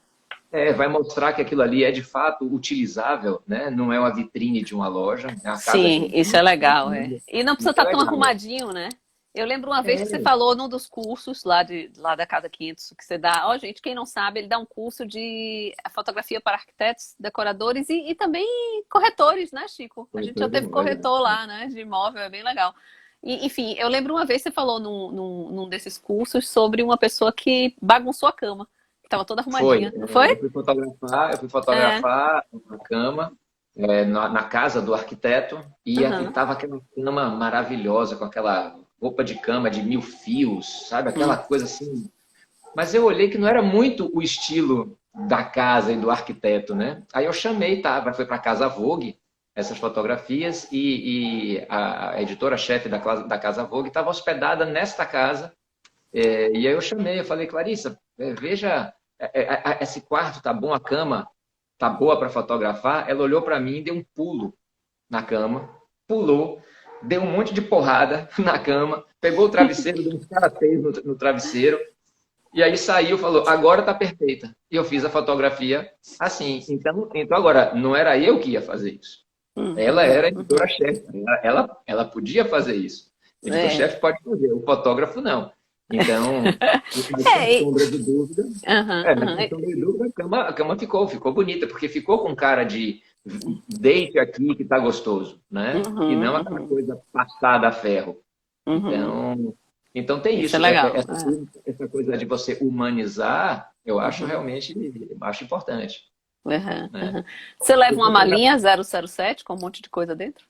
Vai mostrar que aquilo ali é de fato utilizável, né? Não é uma vitrine de uma loja. Sim, isso é legal. E não precisa estar tão arrumadinho, né? Eu lembro uma vez que você falou num dos cursos lá da Casa 500, que você dá... gente, quem não sabe, ele dá um curso de fotografia para arquitetos, decoradores e também corretores, né, Chico? A gente já teve corretor lá, né, de imóvel, é bem legal. E, enfim, eu lembro uma vez que você falou num desses cursos sobre uma pessoa que bagunçou a cama. Estava toda arrumadinha, não foi? Eu fui fotografar a cama na casa do arquiteto e estava aquela cama maravilhosa, com aquela roupa de cama de 1000 fios, sabe? Aquela coisa assim. Mas eu olhei que não era muito o estilo da casa e do arquiteto, né? Aí eu chamei, foi para a Casa Vogue, essas fotografias, e a editora-chefe da Casa Vogue estava hospedada nesta casa. E aí eu chamei, eu falei, Clarissa, veja... esse quarto tá bom, a cama tá boa para fotografar. Ela olhou para mim, deu um pulo na cama, pulou, deu um monte de porrada na cama, pegou o travesseiro, deu uns karatês no travesseiro, e aí saiu, falou, agora tá perfeita. E eu fiz a fotografia assim. Então agora, não era eu que ia fazer isso. Ela era a editora-chefe, ela podia fazer isso. O editor-chefe pode fazer, o fotógrafo não. Então, sem sombra de dúvida, a cama ficou bonita, porque ficou com cara de deite aqui que tá gostoso, né? E não aquela coisa passada a ferro. Então tem isso. É legal. Essa coisa de você humanizar, eu acho realmente importante. Né? Você leva uma malinha 007 com um monte de coisa dentro?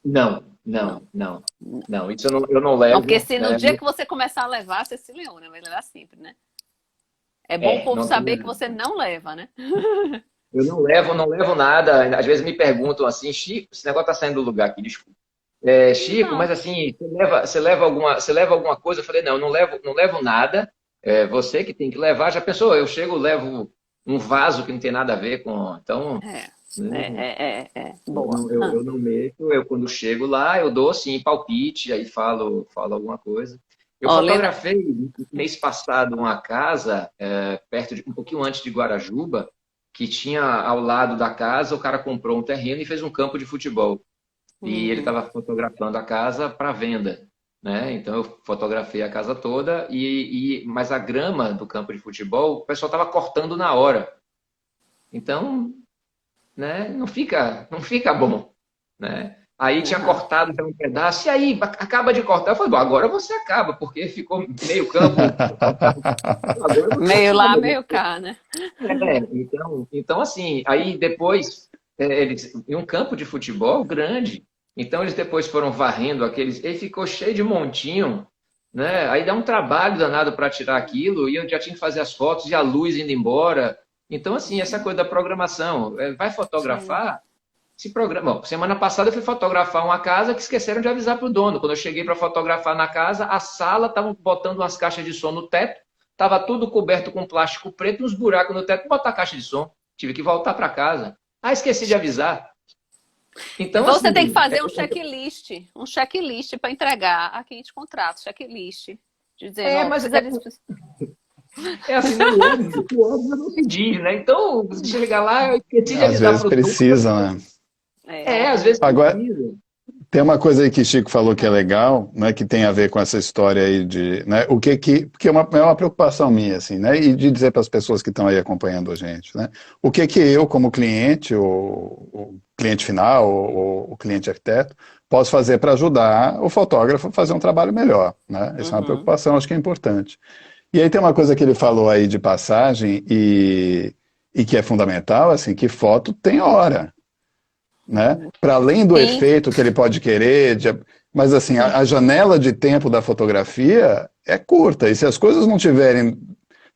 Não, isso eu não levo. Porque se no dia que você começar a levar, você se leona, vai levar sempre, né? É bom o povo saber que você não leva, né? não levo nada. Às vezes me perguntam assim, Chico, esse negócio tá saindo do lugar aqui, desculpa. Chico, Não. mas assim, você leva alguma coisa? Eu falei, não, não levo nada. É você que tem que levar. Já pensou? Eu chego, levo um vaso que não tem nada a ver com. Então, É, né, boa. Ah. eu não mexo. Eu quando chego lá, eu dou assim, palpite, aí falo alguma coisa. Eu Ó, Lena, fotografei mês passado uma casa, perto de, um pouquinho antes de Guarajuba, que tinha ao lado da casa, o cara comprou um terreno e fez um campo de futebol. E ele hum, estava fotografando a casa para venda, né? Então eu fotografei a casa toda mas a grama do campo de futebol, o pessoal estava cortando na hora. Então, né, não fica bom, né? Aí tinha aham. cortado já um pedaço, e aí acaba de cortar. Eu falei, bom, agora você acaba, porque ficou meio campo cortado. Agora você Meio lá, acaba. meio cá, né? Então assim, aí depois, em um campo de futebol grande, então eles depois foram varrendo aqueles, e ficou cheio de montinho, né? Aí dá um trabalho danado para tirar aquilo, e eu já tinha que fazer as fotos e a luz indo embora. Então, assim, essa coisa da programação, vai Sim. fotografar, se programa. Bom, semana passada eu fui fotografar uma casa que esqueceram de avisar para o dono. Quando eu cheguei para fotografar na casa, a sala estavam botando umas caixas de som no teto, estava tudo coberto com plástico preto, uns buracos no teto, botar caixa de som. Tive que voltar para casa. Ah, esqueci de avisar. Então, Então você tem que assim, fazer um checklist para entregar a quem te contrata, checklist. Dizendo, ó, mas precisa disso. é assim, o óbvio não se diz, né? Então, se chegar lá, eu esqueci de Às avisar vezes para o dono. precisa, né? Às vezes Agora, precisa. tem uma coisa aí que Chico falou que é legal, né, que tem a ver com essa história aí de, né, porque é uma preocupação minha, assim, né, e de dizer para as pessoas que estão aí acompanhando a gente, né, o que eu, como cliente, o cliente final, o cliente arquiteto, posso fazer para ajudar o fotógrafo a fazer um trabalho melhor, né, essa é uma Uhum. preocupação, acho que é importante. E aí tem uma coisa que ele falou aí de passagem e que é fundamental, assim, que foto tem hora, né? Para além do Sim, efeito que ele pode querer, mas assim, a janela de tempo da fotografia é curta, e se as coisas não tiverem,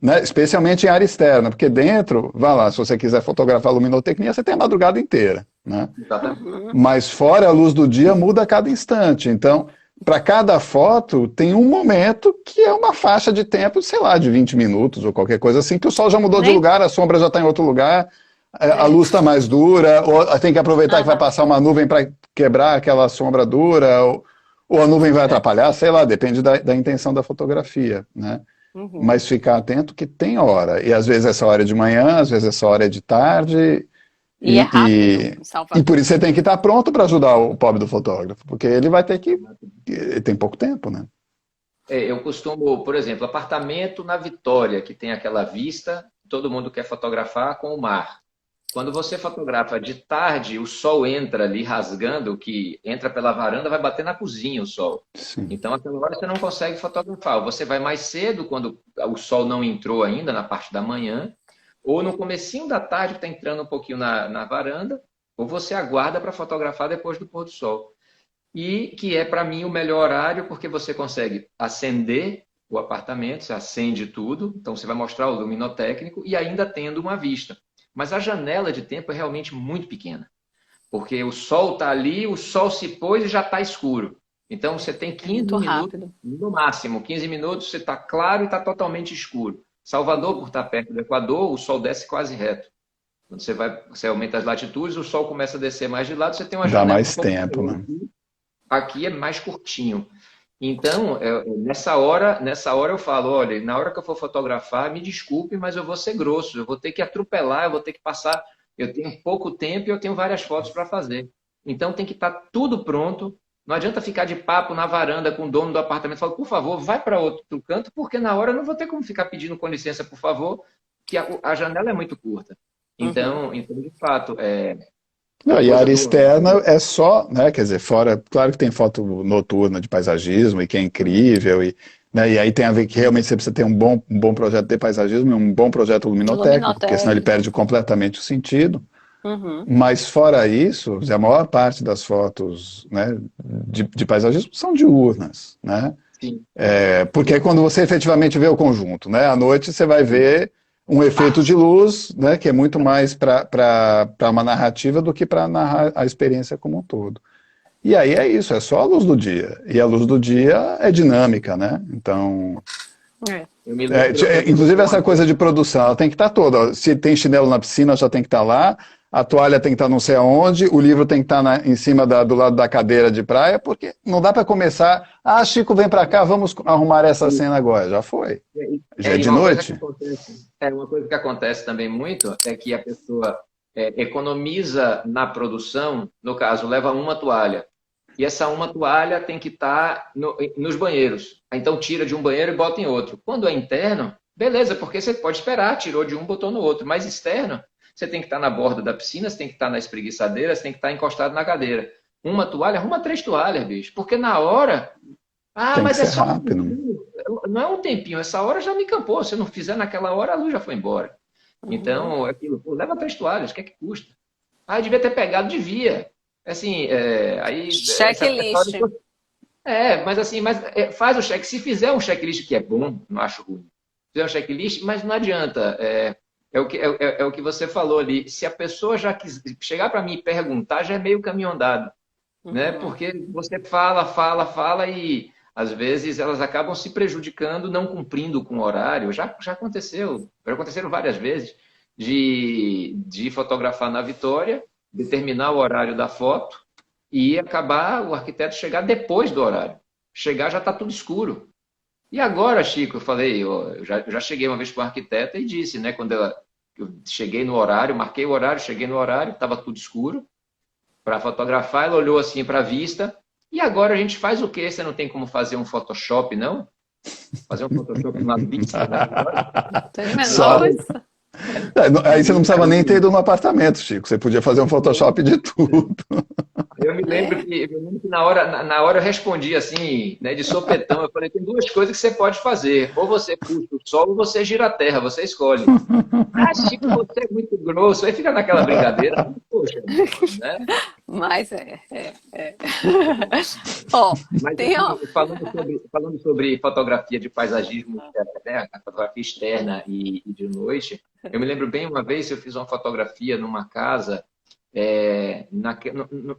né, especialmente em área externa, porque dentro, vá lá, se você quiser fotografar luminotecnia, você tem a madrugada inteira, né? Exatamente. uhum. Mas fora a luz do dia muda a cada instante, então para cada foto tem um momento que é uma faixa de tempo, sei lá, de 20 minutos ou qualquer coisa assim, que o sol já mudou de Nem, lugar, a sombra já está em outro lugar, a é, luz está mais dura, ou tem que aproveitar que vai aham, passar uma nuvem para quebrar aquela sombra dura, ou a nuvem vai é, atrapalhar, sei lá, depende da intenção da fotografia, né? uhum. Mas ficar atento que tem hora, e às vezes essa hora é de manhã, às vezes essa hora é de tarde, E é e, rápido em e por isso Salvador. você tem que estar pronto para ajudar o pobre do fotógrafo, porque ele vai ter que. Ele tem pouco tempo, né? Eu costumo, por exemplo, apartamento na Vitória, que tem aquela vista, todo mundo quer fotografar com o mar. Quando você fotografa de tarde, o sol entra ali rasgando, que entra pela varanda, vai bater na cozinha o sol. Sim. Então, aquela hora você não consegue fotografar. Ou você vai mais cedo, quando o sol não entrou ainda, na parte da manhã, ou no comecinho da tarde, que está entrando um pouquinho na varanda, ou você aguarda para fotografar depois do pôr do sol. E que é, para mim, o melhor horário, porque você consegue acender o apartamento, você acende tudo, então você vai mostrar o luminotécnico e ainda tendo uma vista. Mas a janela de tempo é realmente muito pequena, porque o sol está ali, o sol se pôs e já está escuro. Então você tem É 15 muito minutos, rápido. no máximo, 15 minutos você está claro e está totalmente escuro. Salvador, por Uhum. estar perto do Equador, o sol desce quase reto. Quando você aumenta as latitudes, o sol começa a descer mais de lado, você tem uma Dá janela um mais pouco tempo, maior. né? Aqui é mais curtinho. Então, nessa hora eu falo, olha, na hora que eu for fotografar, me desculpe, mas eu vou ser grosso, eu vou ter que atropelar, eu vou ter que passar, eu tenho pouco tempo e eu tenho várias fotos para fazer. Então tem que estar tudo pronto. Não adianta ficar de papo na varanda com o dono do apartamento, falo, por favor, vai para outro canto, porque na hora eu não vou ter como ficar pedindo com licença, por favor, que a janela é muito curta. Uhum. Então de fato, a Não, e a coisa área do externa é só, né? Quer dizer, fora, claro que tem foto noturna de paisagismo e que é incrível, né, e aí tem a ver que realmente você precisa ter um bom projeto de paisagismo e um bom projeto luminotécnico, porque senão ele Luminotécnico. perde completamente o sentido. Uhum. Mas fora isso, a maior parte das fotos, né, de paisagismo são diurnas, né? sim, Porque é quando você efetivamente vê o conjunto, né? À noite você vai ver um efeito de luz, né, que é muito mais para uma narrativa do que para narrar a experiência como um todo. E aí é isso, é só a luz do dia. E a luz do dia é dinâmica, né? Então, Eu me lembro, inclusive essa coisa de produção, ela tem que estar toda. Se tem chinelo na piscina, já tem que estar lá. A toalha tem que estar não sei aonde, o livro tem que estar em cima do lado da cadeira de praia, porque não dá para começar, Chico, vem para cá, vamos arrumar essa cena agora. Já foi. Já é de noite. Uma coisa que acontece também muito é que a pessoa economiza na produção, no caso, leva uma toalha. E essa uma toalha tem que estar nos banheiros. Então tira de um banheiro e bota em outro. Quando é interno, beleza, porque você pode esperar, tirou de um, botou no outro. Mas externo, você tem que estar na borda da piscina, você tem que estar na espreguiçadeira, você tem que estar encostado na cadeira. Uma toalha, arruma 3 toalhas, bicho. Porque na hora... tem mas que é ser só rápido. não é um tempinho, essa hora já me encampou. Se eu não fizer naquela hora, a luz já foi embora. Então, aquilo, leva 3 toalhas, o que é que custa? Devia ter pegado, devia. Assim, aí... Checklist. Mas faz o check. Se fizer um checklist que é bom, não acho ruim. Fizer um checklist, mas não adianta. É o que você falou ali. Se a pessoa já chegar para mim e perguntar, já é meio caminho andado. Né? Porque você fala e às vezes elas acabam se prejudicando, não cumprindo com o horário. Já aconteceram várias vezes de fotografar na Vitória, determinar o horário da foto e acabar o arquiteto chegar depois do horário. Chegar já está tudo escuro. E agora, Chico, eu falei, eu já cheguei uma vez para o arquiteto e disse, né, quando eu cheguei no horário, marquei o horário, cheguei no horário, estava tudo escuro para fotografar, ela olhou assim para a vista, e agora a gente faz o quê? Você não tem como fazer um Photoshop, não? Fazer um Photoshop na vista, né? Aí você não precisava nem ter ido no apartamento, Chico. Você podia fazer um Photoshop de tudo. Eu me lembro que na hora eu respondi assim, né, de sopetão. Eu falei, tem 2 coisas que você pode fazer. Ou você puxa o sol ou você gira a terra. Você escolhe. Chico, você é muito grosso. Aí fica naquela brincadeira. Poxa, né? Mas falando sobre fotografia de paisagismo, né, a fotografia externa e de noite, eu me lembro bem uma vez eu fiz uma fotografia numa casa,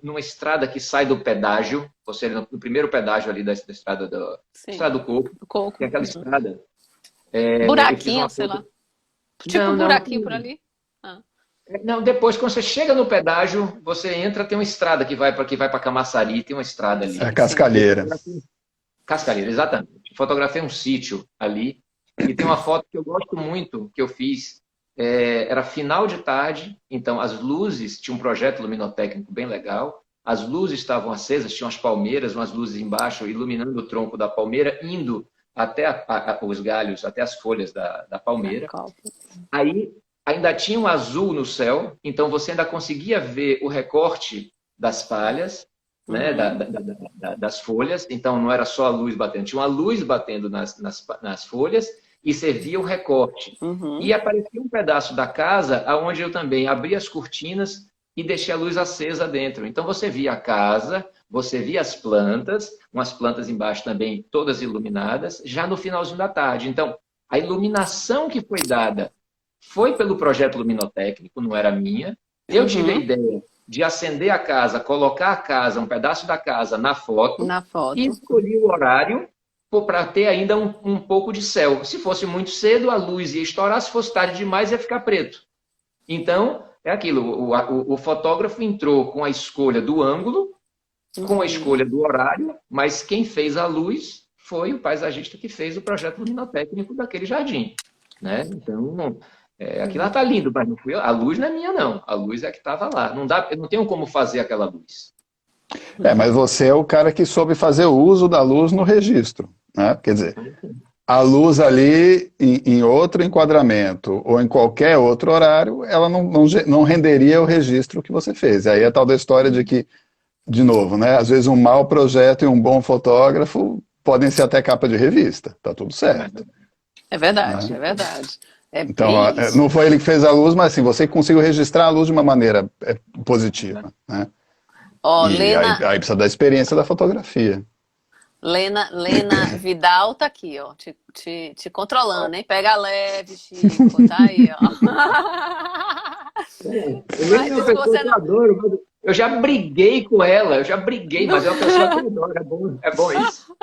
numa estrada que sai do pedágio, ou seja, no primeiro pedágio ali da estrada do Coco, tem aquela estrada. Buraquinho, sei lá. Tipo um buraquinho por ali? Não, depois, quando você chega no pedágio, você entra, tem uma estrada que vai para Camaçari, tem uma estrada ali. É a Cascalheira. Cascalheira, exatamente. Fotografei um sítio ali, e tem uma foto que eu gosto muito, que eu fiz, era final de tarde, então as luzes, tinha um projeto luminotécnico bem legal, as luzes estavam acesas, tinham as palmeiras, umas luzes embaixo, iluminando o tronco da palmeira, indo até os galhos, até as folhas da palmeira. Aí ainda tinha um azul no céu, então você ainda conseguia ver o recorte das palhas, né, das folhas, então não era só a luz batendo, tinha uma luz batendo nas folhas e você via o recorte. E aparecia um pedaço da casa onde eu também abri as cortinas e deixei a luz acesa dentro. Então você via a casa, você via as plantas, umas plantas embaixo também todas iluminadas, já no finalzinho da tarde. Então, a iluminação que foi dada foi pelo projeto luminotécnico, não era minha. Eu tive a ideia de acender a casa, colocar a casa, um pedaço da casa na foto. E escolhi o horário para ter ainda um pouco de céu. Se fosse muito cedo, a luz ia estourar. Se fosse tarde demais, ia ficar preto. Então, é aquilo. O fotógrafo entrou com a escolha do ângulo, com a escolha do horário, mas quem fez a luz foi o paisagista que fez o projeto luminotécnico daquele jardim. Né? Então, aquilo lá tá lindo, mas não fui eu. A luz não é minha, não. A luz é que estava lá. Eu não tenho como fazer aquela luz. Mas você é o cara que soube fazer o uso da luz no registro. Né? Quer dizer, a luz ali, em outro enquadramento ou em qualquer outro horário, ela não renderia o registro que você fez. Aí é a tal da história de que, de novo, né? Às vezes um mau projeto e um bom fotógrafo podem ser até capa de revista. Tá tudo certo. É verdade, é verdade. Então, não foi ele que fez a luz, mas assim, você conseguiu registrar a luz de uma maneira positiva. Né? Lena... aí precisa da experiência da fotografia. Lena Vidal tá aqui, ó, te controlando, hein? Pega leve, Chico, tá aí, ó. Helena é Mas uma isso pessoa você que eu não. adoro. Eu já briguei com ela, eu já briguei, mas é uma pessoa que eu adoro. É bom isso.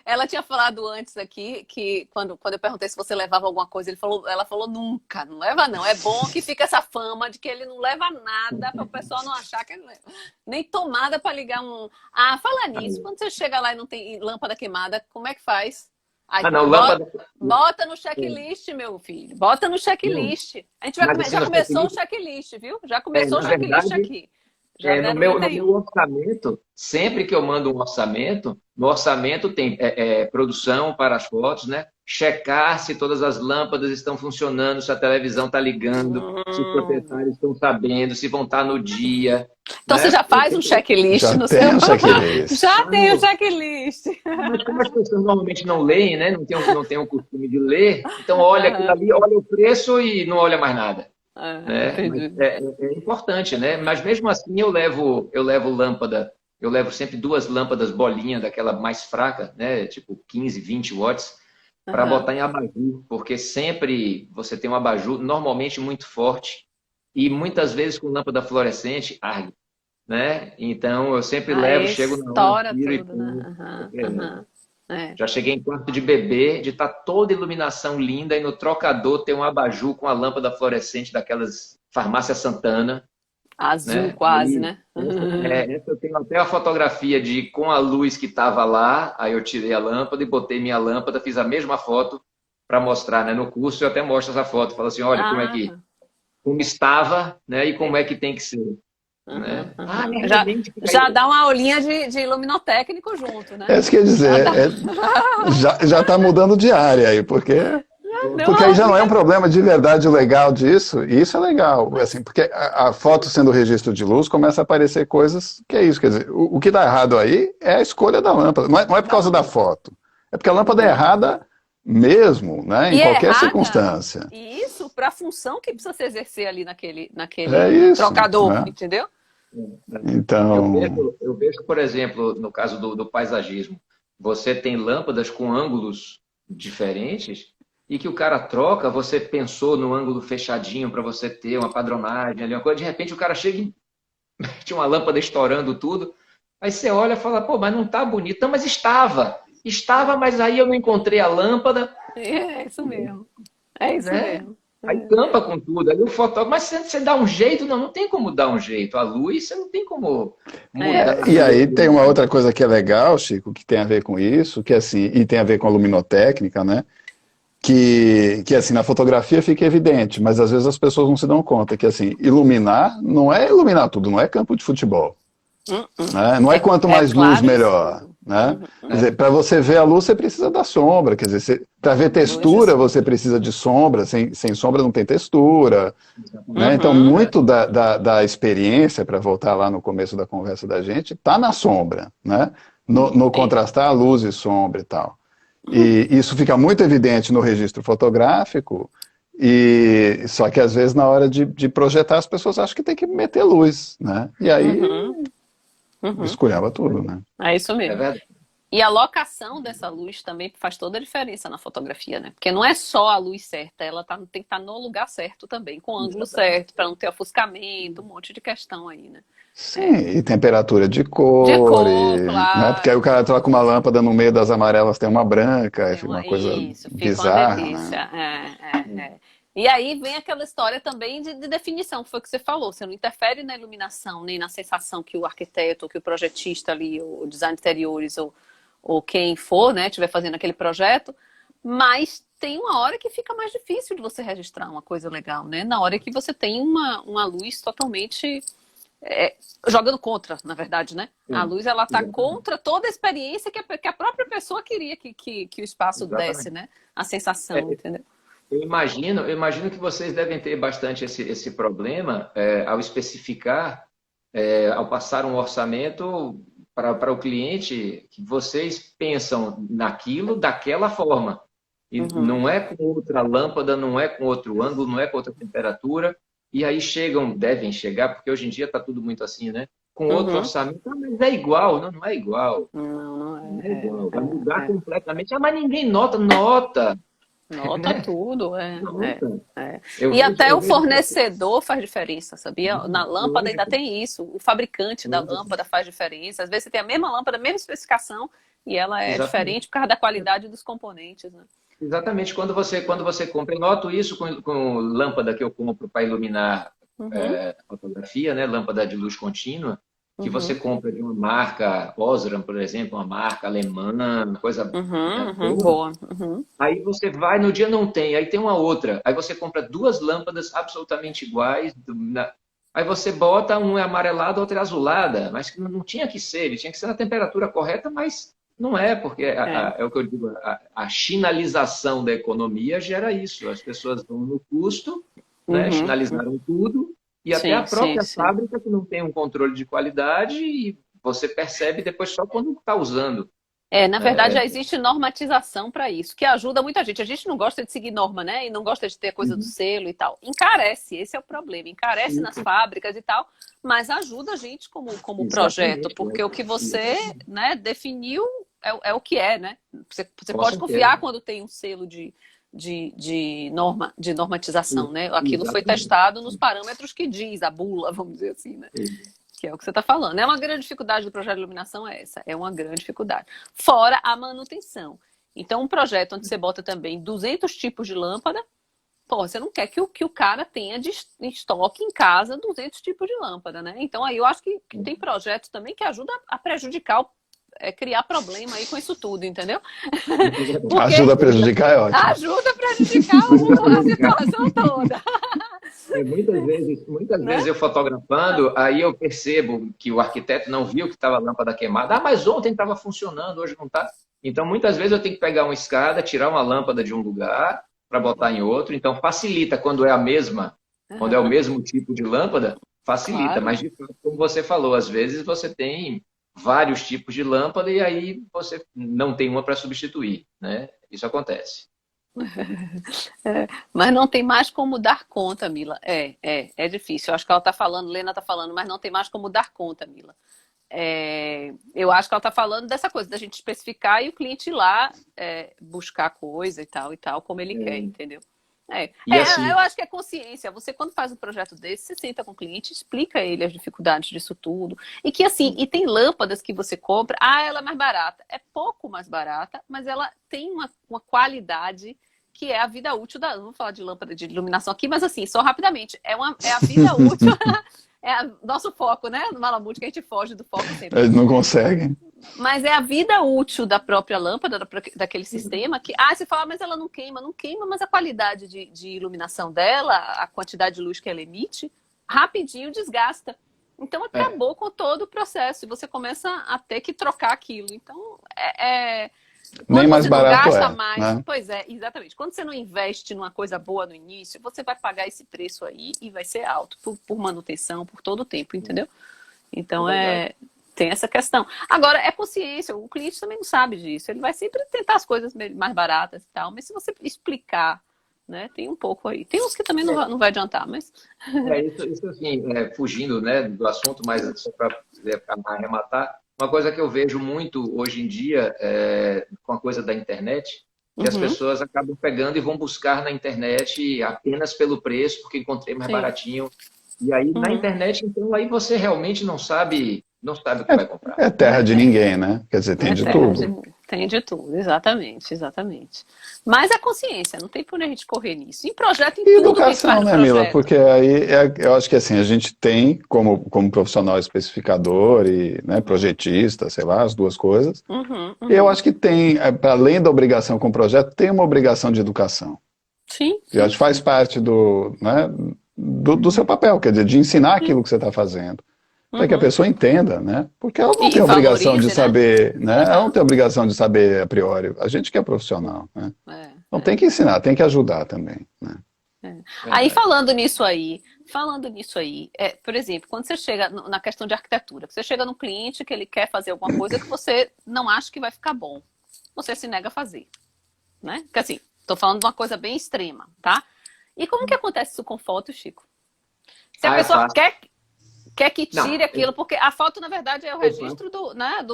Ela tinha falado antes aqui que quando eu perguntei se você levava alguma coisa, ela falou nunca, não leva não. É bom que fica essa fama de que ele não leva nada para o pessoal não achar que ele leva. Nem tomada para ligar um. Ah, fala nisso. Quando você chega lá e não tem lâmpada queimada, como é que faz? Aí, Ah, não, lâmpada. bota no checklist, meu filho. Bota no Não, checklist. A gente mas assim, já no começou o checklist, checklist, viu? Já começou o na checklist verdade, aqui. Já no deram meu, item no meu 1. orçamento, sempre que eu mando um orçamento, no orçamento tem produção para as fotos, né? Checar se todas as lâmpadas estão funcionando, se a televisão está ligando, se os proprietários estão sabendo, se vão estar no dia, Então você né? já faz um checklist Já no tem seu. um checklist. Já tem o checklist. Mas como as pessoas normalmente não leem, né? Não tem o costume de ler, então olha aquilo Aham. ali, olha o preço e não olha mais nada, né? Mas Entendi. é importante, né? Mas mesmo assim eu levo lâmpada, eu levo sempre 2 lâmpadas bolinha daquela mais fraca, né? Tipo 15, 20 watts, para Aham. botar em abajur, porque sempre você tem um abajur normalmente muito forte e muitas vezes com lâmpada fluorescente arde, né? Então eu sempre levo, Aí chego na hora, estoura tiro e tudo, né? ponho. Aham, Porque aham. É. já cheguei em quarto de bebê, de estar toda iluminação linda e no trocador tem um abajur com a lâmpada fluorescente daquelas farmácia Santana, Azul né? quase, Aí né? essa eu tenho até a fotografia de com a luz que estava lá, aí eu tirei a lâmpada e botei minha lâmpada, fiz a mesma foto para mostrar, né? No curso eu até mostro essa foto, falo assim, olha Ah, como estava, né? E como é. é que tem que ser, Aham, né? Ah, aham. é Já, realmente fica já aí. dá uma aulinha de luminotécnico junto, né? É isso que eu ia Já dá. dizer. Já está mudando de área aí, Deu porque uma aí já não é um aulinha. problema de verdade legal disso, e isso é legal, assim, porque a foto sendo registro de luz começa a aparecer coisas que é isso, quer dizer, o que dá errado aí é a escolha da lâmpada, não é por Da causa da lâmpada. foto, é porque a lâmpada é Uhum. errada mesmo, né, em E é qualquer errada, circunstância. e isso para a função que precisa se exercer ali É naquele isso, trocador, né? entendeu? Eu Então, vejo, eu vejo, por exemplo, no caso do paisagismo, você tem lâmpadas com ângulos diferentes e que o cara troca, você pensou no ângulo fechadinho para você ter uma padronagem ali, uma coisa, de repente o cara chega e tinha uma lâmpada estourando tudo, aí você olha e fala, pô, mas não tá bonito. Não, mas estava. Estava, mas aí eu não encontrei a lâmpada, É isso mesmo. É isso né? mesmo. Aí tampa com tudo. Aí o fotógrafo, mas você dá um jeito? Não, não tem como dar um jeito. A luz, você não tem como É. mudar a e luz. aí tem uma outra coisa que é legal, Chico, que tem a ver com isso, que assim, e tem a ver com a luminotécnica, né? Que assim, na fotografia fica evidente, mas às vezes as pessoas não se dão conta que assim, iluminar não é iluminar tudo, não é campo de futebol, né? Não é quanto É mais luz, claro isso. melhor, né? Quer É, dizer, para você ver a luz, você precisa da sombra, quer dizer, para ver Luz e textura, você sombra. precisa de sombra, sem sombra não tem textura, né? Então, Uhum. muito da experiência, para voltar lá no começo da conversa da gente, está na sombra, né? No Sim. contrastar luz e sombra e tal. E isso fica muito evidente no registro fotográfico, e só que às vezes na hora de projetar as pessoas acham que tem que meter luz, né? E aí Uhum. Uhum. esculhamba tudo, né? É isso é mesmo. verdade. E a locação dessa luz também faz toda a diferença na fotografia, né? Porque não é só a luz certa, ela tem que estar no lugar certo também, com o ângulo certo, para não ter ofuscamento, um monte de questão aí, né? Sim, É. e temperatura de De cor, cor, e, né? Porque aí o claro. cara troca uma lâmpada no meio das amarelas, tem uma branca, aí Tem fica uma coisa isso, fica uma bizarra, delícia. né? É. E aí vem aquela história também de definição, que foi o que você falou. Você não interfere na iluminação, nem na sensação que o arquiteto, que o projetista ali, o design de interiores, ou quem for, né, estiver fazendo aquele projeto, mas tem uma hora que fica mais difícil de você registrar uma coisa legal, né? Na hora que você tem uma luz totalmente jogando contra, na verdade, né? A Sim, luz, ela tá exatamente. contra toda a experiência que a própria pessoa queria que o espaço desse, Exatamente. né? A sensação, É, entendeu? eu imagino que vocês devem ter bastante esse problema ao especificar, ao passar um orçamento para o cliente, que vocês pensam naquilo daquela forma. E Uhum. não é com outra lâmpada, não é com outro ângulo, não é com outra temperatura. E aí devem chegar, porque hoje em dia está tudo muito assim, né? com outro orçamento. Ah, mas é igual. Não, não é igual. Não Não é. é igual. Vai mudar completamente. Ah, mas ninguém nota. Nota. Nota Né? tudo, Nota. é. Eu E vejo, até eu o vejo... fornecedor faz diferença, sabia? Na lâmpada ainda Lógico, tem isso. O fabricante da lógico. lâmpada faz diferença. Às vezes você tem a mesma lâmpada, a mesma especificação, e ela é Exatamente. diferente por causa da qualidade dos componentes, né? Exatamente. Quando você compra, eu noto isso com lâmpada que eu compro para iluminar Uhum, fotografia, né? Lâmpada de luz contínua, que você uhum, compra de uma marca, Osram, por exemplo, uma marca alemã, coisa boa. boa. Uhum. Aí você vai, no dia não tem, aí tem uma outra. Aí você compra duas lâmpadas absolutamente iguais. Aí você bota, um é amarelado, outro é azulada. Mas não tinha que ser, ele tinha que ser na temperatura correta, mas não é, porque É. é o que eu digo, a chinalização da economia gera isso. As pessoas vão no custo, né, Uhum. chinalizaram tudo, e até a Sim, sim, própria sim. fábrica que não tem um controle de qualidade, e você percebe depois só quando está usando. Na verdade, Né? já existe normatização para isso, que ajuda muita gente. A gente não gosta de seguir norma, né? E não gosta de ter coisa do Uhum. selo e tal. Encarece, esse é o problema. Encarece nas fábricas e tal, mas ajuda a gente como projeto, Exatamente. porque o que você, Exatamente. né, definiu é o que é, né? Você Com pode certeza. confiar quando tem um selo de normatização, né? Aquilo foi Exatamente. testado nos parâmetros que diz a bula, vamos dizer assim, né? Que é o que você está falando. É uma grande dificuldade do projeto de iluminação, é essa. É uma grande dificuldade. Fora a manutenção. Então, um projeto onde você bota também 200 tipos de lâmpada, pô, você não quer que o cara tenha de estoque em casa 200 tipos de lâmpada, né? Então, aí eu acho que tem projetos também que ajudam a prejudicar, criar problema aí com isso tudo, entendeu? Porque Ajuda a prejudicar, é ótimo. ajuda a prejudicar a situação toda, Muitas né? vezes eu fotografando, aí eu percebo que o arquiteto não viu que estava a lâmpada queimada. Ah, mas ontem estava funcionando, hoje não está. Então, muitas vezes eu tenho que pegar uma escada, tirar uma lâmpada de um lugar para botar em outro. Então, facilita quando é a mesma, quando é o Uhum, mesmo tipo de lâmpada, facilita. claro. Mas, de fato, como você falou, às vezes você tem vários tipos de lâmpada e aí você não tem uma para substituir, né? Isso acontece. Mas não tem mais como dar conta, Mila. É difícil. Eu acho que ela está falando, Lena está falando, mas não tem mais como dar conta, Mila. Eu acho que ela está falando dessa coisa, da gente especificar e o cliente ir lá buscar coisa e tal, como ele quer, entendeu? E assim, Eu acho que é consciência. Você, quando faz um projeto desse, você senta com o cliente, explica a ele as dificuldades disso tudo. E que assim, e tem lâmpadas que você compra, ela é mais barata. É pouco mais barata, mas ela tem uma qualidade que é a vida útil da. Não vou falar de lâmpada de iluminação aqui, mas assim, só rapidamente. É a vida útil. Nosso foco, né? No Malamute, que a gente foge do foco sempre. Eles não conseguem. Mas é a vida útil da própria lâmpada, daquele sistema, que, você fala, mas ela não queima, mas a qualidade de iluminação dela, a quantidade de luz que ela emite, rapidinho desgasta. Então é, acabou com todo o processo e você começa a ter que trocar aquilo. Então, Nem quando mais você não barato gasta é, mais, né? pois é, exatamente. Quando você não investe numa coisa boa no início, você vai pagar esse preço aí e vai ser alto por manutenção, por todo o tempo, entendeu? é Então verdade. tem essa questão. Agora, é consciência, o cliente também não sabe disso. Ele vai sempre tentar as coisas mais baratas e tal, mas se você explicar, né, tem um pouco aí. Tem uns que também não vai adiantar, mas. Isso assim, fugindo, né, do assunto, mas só para arrematar, uma coisa que eu vejo muito hoje em dia com a coisa da internet, que as Uhum, pessoas acabam pegando e vão buscar na internet apenas pelo preço, porque encontrei mais sim. baratinho. E aí na Uhum. internet, então, aí você realmente não sabe o que vai comprar. É terra de ninguém, né? Quer dizer, tem É de terra tudo. tem de tudo, exatamente, exatamente. Mas a consciência, não tem por onde a gente correr nisso. Em projeto, em E tudo que a gente faz educação, no né, Mila? projeto. Porque aí eu acho que assim, a gente tem como profissional especificador e né, projetista, sei lá, as duas coisas. Uhum, E eu uhum. acho que tem, para além da obrigação com o projeto, tem uma obrigação de educação. Sim, Eu acho sim, que faz sim. parte do seu papel, quer dizer, de ensinar aquilo que você está fazendo. Para que a Uhum. pessoa entenda, né? Porque ela não E tem obrigação de valorize, né? saber, né? Ela não tem Exato. obrigação de saber a priori. A gente que é profissional, né? É, Então tem é, que ensinar, tem que ajudar também, né? é. Aí Verdade. falando nisso aí, por exemplo, quando você chega na questão de arquitetura, você chega num cliente que ele quer fazer alguma coisa que você não acha que vai ficar bom, você se nega a fazer, né? Porque assim, tô falando de uma coisa bem extrema, tá? E como que acontece isso com foto, Chico? Se a É pessoa fácil. quer Quer que Não, tire aquilo, porque a foto, na verdade, é o eu faço. registro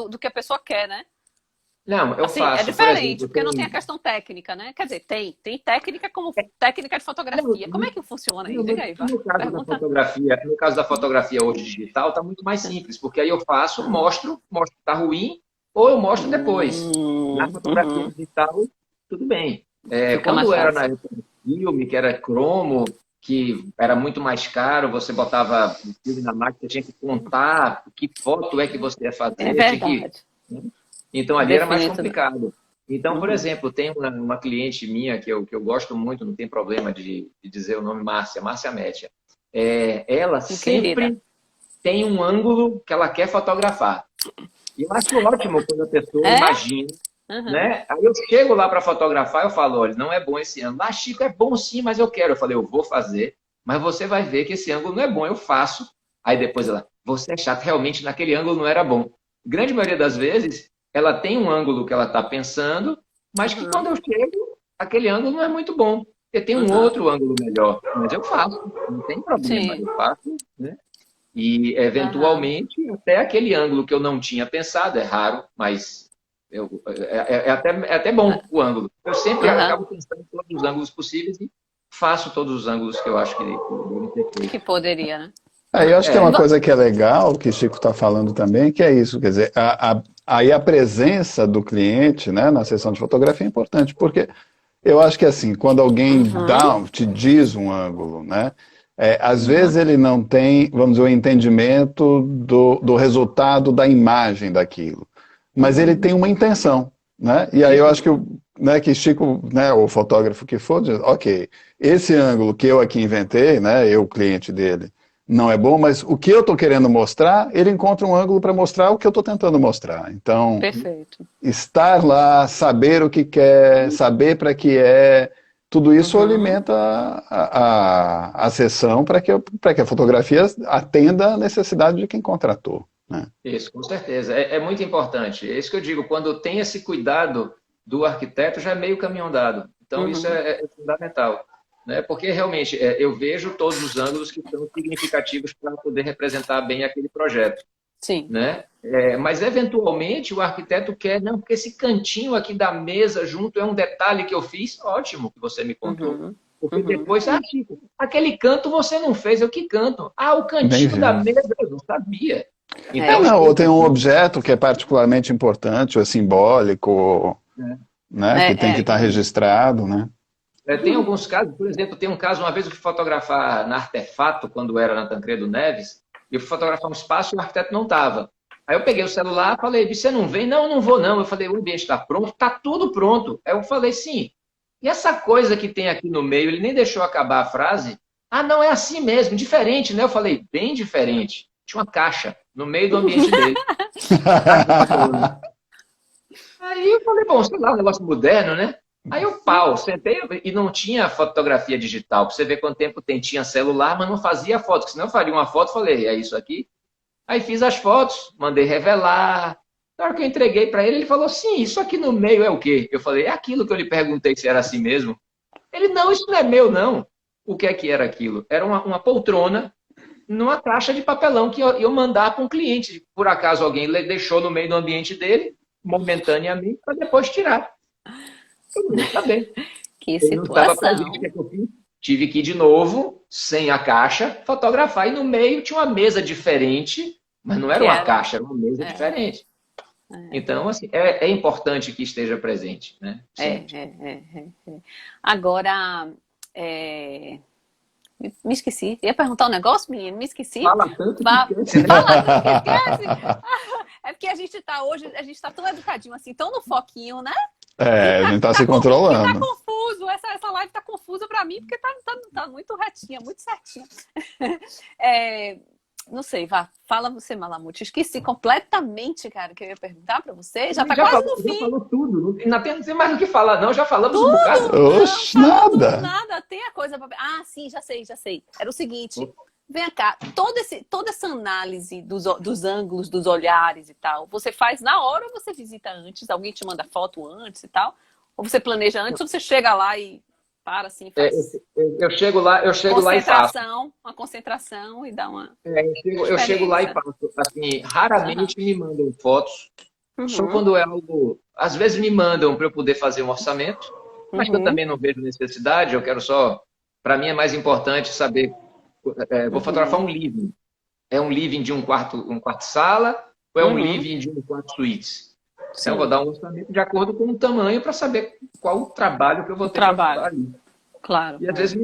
do que a pessoa quer, né? Não, eu Assim, faço, é por diferente, exemplo, porque não tem a questão técnica, né? Quer dizer, tem técnica como técnica de fotografia. Como é que funciona aí? no, Diga aí, Vá. Pergunta. no caso da fotografia hoje digital, está muito mais simples, porque aí eu faço, mostro que está ruim, ou eu mostro depois. Na fotografia Uhum. digital, tudo bem. Fica mais Quando era na fácil. época do filme, que era cromo, que era muito mais caro, você botava o filme na máquina, você tinha que contar que foto é que você ia É fazer, tinha que... verdade. Então ali era mais Definir tudo. complicado. Então, por Uhum. exemplo, tem uma cliente minha que eu gosto muito, não tem problema de dizer o nome, Márcia Métia. Ela Que querida. sempre tem um ângulo que ela quer fotografar. E eu acho ótimo quando a pessoa É? imagina, Uhum. né? Aí eu chego lá para fotografar, eu falo, olha, não é bom esse ângulo. Ah, Chico, é bom sim, mas eu quero. Eu falei, eu vou fazer, mas você vai ver que esse ângulo não é bom, eu faço. Aí depois ela, você é chato, realmente naquele ângulo não era bom. Grande maioria das vezes, ela tem um ângulo que ela está pensando, mas que quando Uhum. eu chego, aquele ângulo não é muito bom. Porque tem um Uhum. outro ângulo melhor. Mas eu faço, não tem problema, Sim. eu faço, né? E, Uhum. eventualmente, até aquele ângulo que eu não tinha pensado, é raro, mas é até bom o ângulo. Eu sempre Uhum. acabo pensando em todos os ângulos possíveis e faço todos os ângulos que eu acho que devem ser Que feitos. poderia, né? Eu acho que tem uma É, coisa que é legal, que o Chico está falando também, que é isso, quer dizer, aí a presença do cliente, né, na sessão de fotografia é importante, porque eu acho que assim, quando alguém Uhum. te diz um ângulo, né, às vezes uhum, ele não tem, vamos dizer, o entendimento do resultado da imagem daquilo, mas ele uhum. tem uma intenção, né, e aí eu Isso acho que, mesmo. né, que Chico, né, o fotógrafo que for, diz, ok, esse ângulo que eu aqui inventei, né, eu, cliente dele, não é bom, mas o que eu estou querendo mostrar, ele encontra um ângulo para mostrar o que eu estou tentando mostrar. Então, Perfeito. estar lá, saber o que quer, saber para que é, tudo isso Uhum. alimenta a sessão para que a fotografia atenda a necessidade de quem contratou. Né? Isso, com certeza. É muito importante. É isso que eu digo, quando tem esse cuidado do arquiteto, já é meio caminho andado. Então, isso Uhum. é fundamental. Né? Porque, realmente, eu vejo todos os ângulos que são significativos para poder representar bem aquele projeto. Sim. Né? Mas, eventualmente, o arquiteto quer, não, porque esse cantinho aqui da mesa junto é um detalhe que eu fiz, ótimo que você me contou. Uhum. Porque Uhum. depois, Chico, aquele canto você não fez, eu que canto? Ah, o Nem cantinho da viu. mesa, eu não sabia. É, Então, É. não, ou tem um isso objeto que é particularmente importante, ou é simbólico, né, que tem que É. estar registrado, né? Tem alguns casos, por exemplo, tem um caso, uma vez eu fui fotografar na Artefato, quando era na Tancredo Neves, e eu fui fotografar um espaço e o arquiteto não estava. Aí eu peguei o celular, falei, você não vem? Não, não vou não. Eu falei, o ambiente está pronto? Está tudo pronto. Aí eu falei, sim. E essa coisa que tem aqui no meio, ele nem deixou acabar a frase. Ah, não, é assim mesmo, diferente, né? Eu falei, bem diferente. Tinha uma caixa no meio do ambiente dele. Uma caixa de papelão. Aí eu falei, bom, sei lá, um negócio moderno, né? Aí eu pau, sentei e não tinha fotografia digital. Pra você ver quanto tempo tem. Tinha celular, mas não fazia foto. Porque senão eu faria uma foto, falei, é isso aqui. Aí fiz as fotos, mandei revelar. Na hora que eu entreguei para ele, ele falou, sim, isso aqui no meio é o quê? Eu falei, é aquilo que eu lhe perguntei se era assim mesmo. Ele, não, isso não é meu, não. O que é que era aquilo? Era uma poltrona numa caixa de papelão que eu mandar para um cliente. Por acaso alguém deixou no meio do ambiente dele, momentaneamente, para depois tirar. Eu não, tá bem. Que Ele não estava presente, o que situação. é que eu fiz? Tive que ir de novo, sem a caixa, fotografar. E no meio tinha uma mesa diferente, mas não era Que uma era. caixa, era uma mesa É. diferente. É. Então, assim, é importante que esteja presente, né? É, Sempre. é. Agora, é, me esqueci. Ia perguntar um negócio, menino? Me esqueci. Fala tanto que esquece, né? Fala tanto que esquece. É porque a gente tá hoje, a gente tá tão educadinho assim, tão no foquinho, né? A gente está se Que tá controlando. confuso. Essa live tá confusa pra mim, porque tá muito retinha, muito certinha. É, não sei, fala você, Malamute. Esqueci completamente, cara, que eu ia perguntar pra você. Já tá quase no Já fim. falou tudo. Não tem mais o que falar, não. Já falamos um bocado. Não, Oxe, falou tudo, nada. nada. Tem a coisa pra... Ah, sim, já sei. Era o seguinte, vem cá, toda essa análise dos ângulos, dos olhares e tal, você faz na hora ou você visita antes? Alguém te manda foto antes e tal? Ou você planeja antes ou você chega lá e... para assim, É, faz eu chego lá e faço. uma concentração e dá uma Eu chego lá e diferença. faço. Assim, Aham. raramente me mandam fotos, só Uhum. quando é algo. Às vezes me mandam para eu poder fazer um orçamento, mas que eu Uhum. também não vejo necessidade, eu quero só. Para mim é mais importante saber. Vou fotografar Uhum. um living. É um living de um quarto sala ou é um Uhum. living de um quarto suíte? Então, eu vou Sim, dar um orçamento de acordo com o tamanho para saber qual o trabalho que eu vou o ter para trabalho, ali. claro. E às É. vezes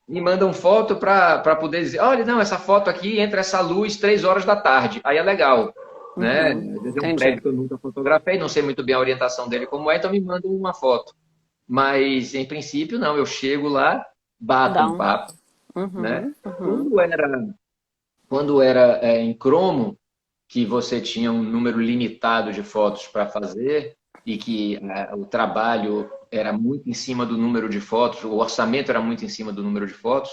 me mandam foto para poder dizer, olha, não, essa foto aqui entra essa luz 3 horas da tarde. Aí é legal. Né? Uhum. Às vezes é um Entendi. prédio que eu nunca fotografei, não sei muito bem a orientação dele como é, então me mandam uma foto. Mas, em princípio, não. Eu chego lá, bato Dá um um. papo. Né? Uhum. Uhum. Quando era em cromo, que você tinha um número limitado de fotos para fazer e que o trabalho era muito em cima do número de fotos, o orçamento era muito em cima do número de fotos,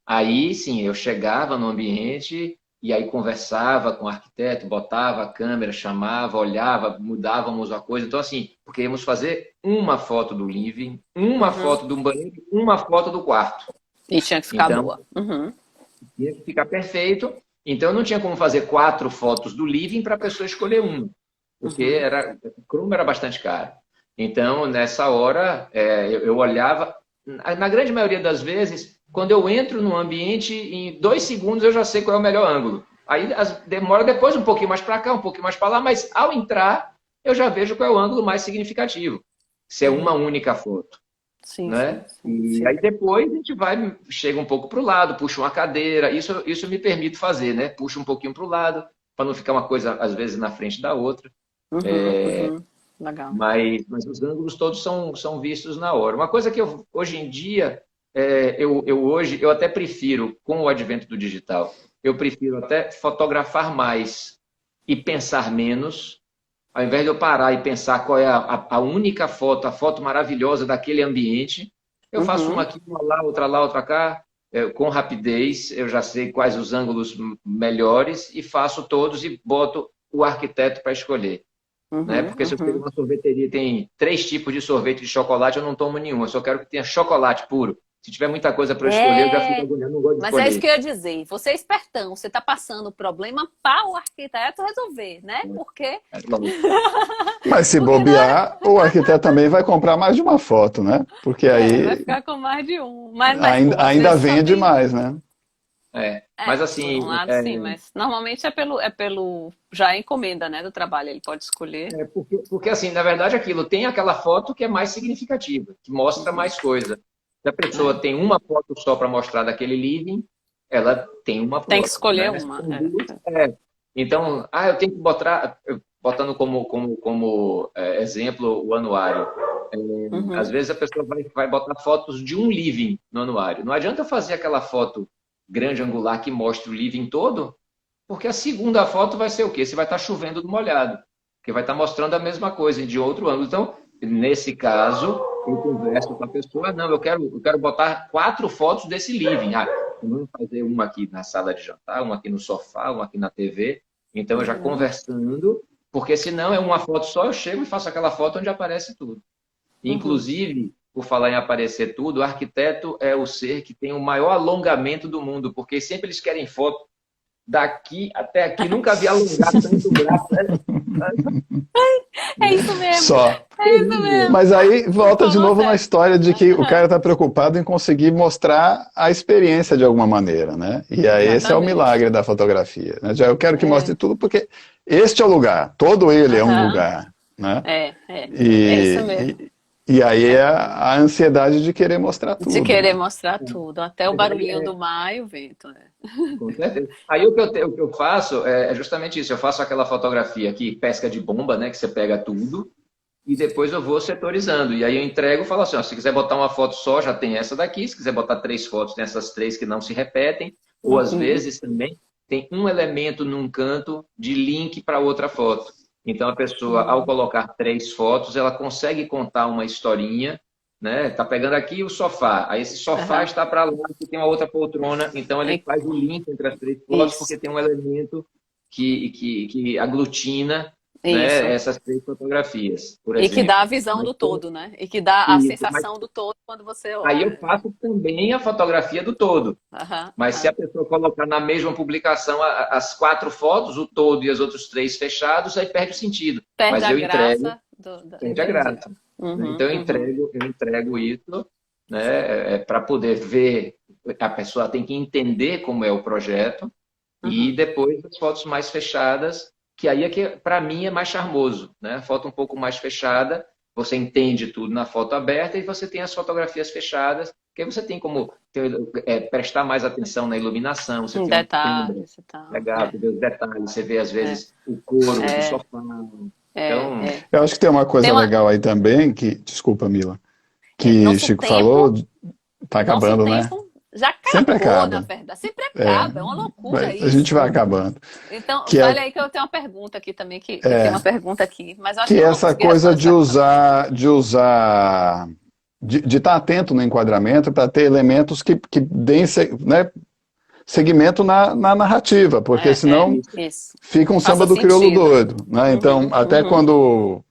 aí sim eu chegava no ambiente e aí conversava com o arquiteto, botava a câmera, chamava, olhava, mudávamos a coisa. Então, assim, porque íamos fazer uma foto do living, uma Uhum. foto do banheiro, uma foto do quarto. E tinha que ficar Então, boa. Uhum. tinha que ficar perfeito. Então, não tinha como fazer 4 fotos do living para a pessoa escolher uma, porque Uhum. o Chrome era bastante caro. Então, nessa hora, eu olhava. Na grande maioria das vezes, quando eu entro no ambiente, em 2 segundos eu já sei qual é o melhor ângulo. Aí demora depois um pouquinho mais para cá, um pouquinho mais para lá, mas ao entrar, eu já vejo qual é o ângulo mais significativo. Se é uma Uhum. única foto, Sim, sim, né? sim, E sim. aí depois a gente chega um pouco para o lado, puxa uma cadeira, isso eu me permito fazer, né? Puxa um pouquinho para o lado, para não ficar uma coisa, às vezes, na frente da outra. Uhum. Uhum. Legal. Mas os ângulos todos são vistos na hora. Uma coisa que hoje em dia, eu até prefiro, com o advento do digital, eu prefiro até fotografar mais e pensar menos, ao invés de eu parar e pensar qual é a única foto, a foto maravilhosa daquele ambiente, eu faço uma Uhum. aqui, uma lá, outra cá, com rapidez, eu já sei quais os ângulos melhores e faço todos e boto o arquiteto para escolher. Né? Uhum. Porque se eu chego Uhum. numa sorveteria e tem 3 tipos de sorvete de chocolate, eu não tomo nenhum, eu só quero que tenha chocolate puro. Se tiver muita coisa para eu escolher, eu já fico É, agoniado, não gosto de mas é isso que escolher. eu ia dizer. Você é espertão, você está passando o problema para o arquiteto resolver, né? Porque, É, lógico. Mas se porque não é, bobear, o arquiteto também vai comprar mais de uma foto, né? Porque vai aí ficar com mais de um. Mas ainda, pô, às ainda vezes só vende tem um. mais, né? Mas Por um assim, lado, sim, mas normalmente é pelo já é encomenda, né, do trabalho, ele pode escolher. porque, assim, na verdade, aquilo tem aquela foto que é mais significativa, que mostra Uhum. mais coisa. Se a pessoa É. tem uma foto só para mostrar daquele living, ela tem uma Tem que foto, escolher né? Se uma. tem duas, Então, eu tenho que botar, botando como exemplo o anuário. Às Uhum. vezes a pessoa vai botar fotos de um living no anuário. Não adianta eu fazer aquela foto grande angular que mostre o living todo, porque a segunda foto vai ser o quê? Você vai estar chovendo no molhado, que vai estar mostrando a mesma coisa de outro ângulo. Então, nesse caso, eu converso com a pessoa, não, eu quero botar 4 fotos desse living. Vamos fazer uma aqui na sala de jantar, uma aqui no sofá, uma aqui na TV. Então, eu já Uhum. conversando, porque senão é uma foto só, eu chego e faço aquela foto onde aparece tudo. Uhum. Inclusive, por falar em aparecer tudo, o arquiteto é o ser que tem o maior alongamento do mundo, porque sempre eles querem foto daqui até aqui. Nunca vi alongar tanto o braço. É isso mesmo. Só. É isso Terrível. mesmo. Mas aí Você volta de falou novo na certo. história de que o Aham. cara está preocupado em conseguir mostrar a experiência de alguma maneira, né? E aí esse é o Exatamente. milagre da fotografia, né? Já eu quero que mostre É. tudo porque este é o lugar, todo ele é um Aham. lugar, né? É isso E, mesmo. e aí é É. a ansiedade de querer mostrar De tudo, né? querer mostrar tudo, até o Mas aí, barulhinho do mar e o vento. É. com certeza. Aí o que eu faço é justamente isso. Eu faço aquela fotografia aqui, pesca de bomba, né? Que você pega tudo e depois eu vou setorizando. E aí eu entrego e falo assim, ó, se quiser botar uma foto só, já tem essa daqui. Se quiser botar 3 fotos, tem essas 3 que não se repetem. Ou às Uhum. vezes também tem um elemento num canto de link para outra foto. Então a pessoa, ao Uhum. colocar 3 fotos, ela consegue contar uma historinha, né? Tá pegando aqui o sofá. Aí esse sofá Aham. está para lá que tem uma outra poltrona. Então ele É faz o link entre as 3 fotos isso. porque tem um elemento que aglutina Isso. né, essas 3 fotografias, por E exemplo. que dá a visão Mas do todo, né? E que dá a isso, sensação do todo quando você aí eu olha. faço também a fotografia do todo. Aham, Mas se a pessoa colocar na mesma publicação as 4 fotos, o todo e os outros 3 fechados, aí perde o sentido. Perde Mas a eu entrego, graça perde a Entendi. graça. Uhum, Então uhum. eu entrego isso, né, para poder ver, a pessoa tem que entender como é o projeto, e Uhum. depois as fotos mais fechadas, que aí é que para mim é mais charmoso, né? A foto um pouco mais fechada, você entende tudo na foto aberta e você tem as fotografias fechadas, que aí você tem como prestar mais atenção na iluminação, você Em tem uma câmera detalhes e tal. legal, você vê os detalhes, você vê às É, vezes o couro do é, sofá. Então, é. Eu acho que tem uma Tem coisa uma. legal aí também, que, desculpa, Mila, que Nosso Chico falou, tempo, tá nosso acabando, né? tempo já Sempre acabou, na acaba. verdade. Sempre É, acaba, é uma loucura a gente vai isso. acabando. Então, Que fale é, aí que eu tenho uma pergunta aqui também, que eu tenho uma é, pergunta aqui, mas eu acho que que é eu não vou essa conseguir coisa responder essa pergunta agora. de estar atento no enquadramento para ter elementos que deem, né, segmento na narrativa, porque senão Isso. fica um Que faça samba do crioulo sentido. doido, né? Então, Uhum, até uhum, quando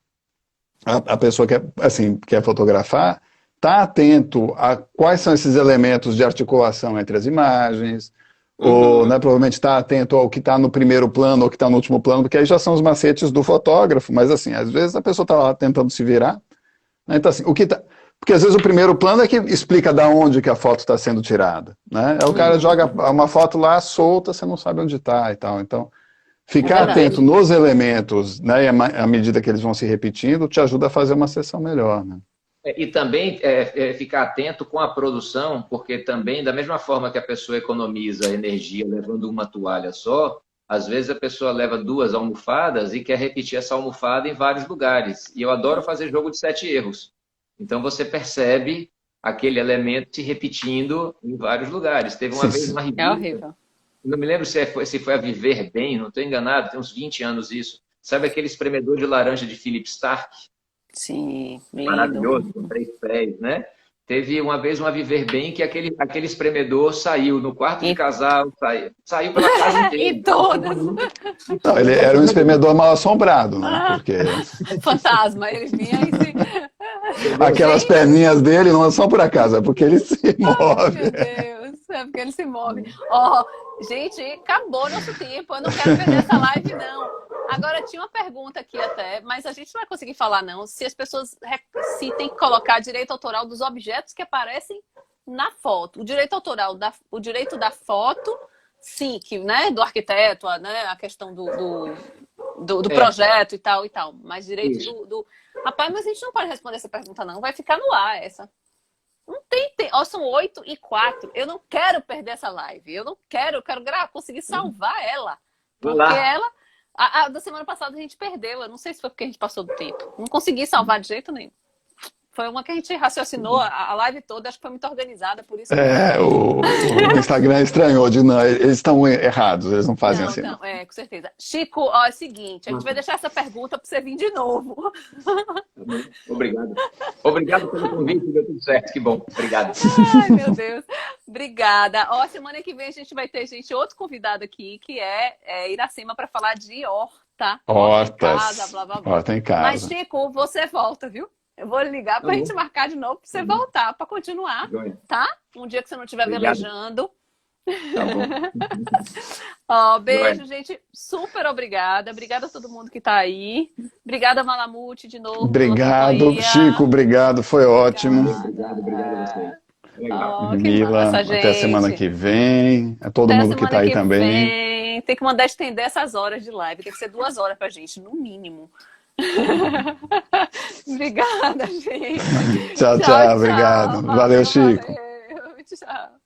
a pessoa quer, assim, quer fotografar, tá atento a quais são esses elementos de articulação entre as imagens, ou, né, uhum. provavelmente está atento ao que está no primeiro plano ou que está no último plano, porque aí já são os macetes do fotógrafo, mas assim, às vezes a pessoa está lá tentando se virar, né? Então, assim, o que tá, porque às vezes o primeiro plano é que explica da onde que a foto está sendo tirada, né? Aí o cara Uhum, joga uhum. uma foto lá solta, você não sabe onde está e tal. Então, É ficar às atento verdade. vezes, nos elementos, né, e à medida que eles vão se repetindo, te ajuda a fazer uma sessão melhor, né? e também ficar atento com a produção, porque também, da mesma forma que a pessoa economiza energia levando uma toalha só, às vezes a pessoa leva 2 almofadas e quer repetir essa almofada em vários lugares. E eu adoro fazer jogo de 7 erros. Então você percebe aquele elemento se repetindo em vários lugares. Teve uma Sim, vez uma É revista, horrível. não me lembro se foi a Viver Bem, não estou enganado, tem uns 20 anos isso. Sabe aquele espremedor de laranja de Philip Stark? Sim, lindo. Maravilhoso, com 3 pés, né? Teve uma vez uma Viver Bem que aquele espremedor saiu no quarto de E, casal, saiu pela casa e inteira. todas. não, ele era um espremedor mal assombrado, né? Ah, Porque fantasma, ele vinha e se. Entendeu? aquelas Gente, perninhas dele não são por acaso, é porque ele se ai, move. meu Deus, é porque ele se move. Ó, gente, acabou nosso tempo. Eu não quero perder essa live, não. Agora, tinha uma pergunta aqui até, mas a gente não vai conseguir falar, não. Se as pessoas se tem que colocar direito autoral dos objetos que aparecem na foto. O direito da foto, sim, que, né, do arquiteto, né, a questão do É, projeto e tal e tal. Mas direito isso. Rapaz, mas a gente não pode responder essa pergunta, não. Vai ficar no ar essa. Não tem tempo. Ó, são 8h04. Eu não quero perder essa live. Eu quero conseguir salvar ela. Vai Porque lá. ela. A da semana passada a gente perdeu. Eu não sei se foi porque a gente passou do tempo. Não consegui salvar de jeito nenhum. Foi uma que a gente raciocinou a live toda, acho que foi muito organizada, por isso que não É, foi. o Instagram estranhou, de não, eles estão errados, eles não fazem Não, assim, não. não, com certeza. Chico, ó, é o seguinte, a gente vai deixar essa pergunta para você vir de novo. Obrigado. Obrigado pelo convite, deu tudo certo. Que bom. Obrigado. Ai, meu Deus. Obrigada. Ó, semana que vem a gente vai ter, gente, outro convidado aqui, que é Iracema, para falar de horta. Horta em casa, Hortas, blá, blá, blá. horta em Mas, casa. Chico, você volta, viu? Eu vou ligar Tá para a gente bom. marcar de novo para Tá você bom. voltar, para continuar, Joia. tá? Um dia que você não estiver Obrigado. velejando. Tá bom. Ó, Joia. beijo, gente. Super obrigada. Obrigada a todo mundo que tá aí. Obrigada, Malamute, de novo, pela Obrigado, companhia. Chico, obrigado, foi ótimo. Obrigado a vocês. Legal. Oh, que Mila, massa, até a semana gente. que vem, a todo Até a mundo que está semana aí que também. vem. Tem que mandar estender essas horas de live. Tem que ser 2 horas pra gente, no mínimo. Obrigada, gente. Tchau, Tchau, tchau, obrigado. tchau. Valeu, Valeu, Chico. valeu. Tchau.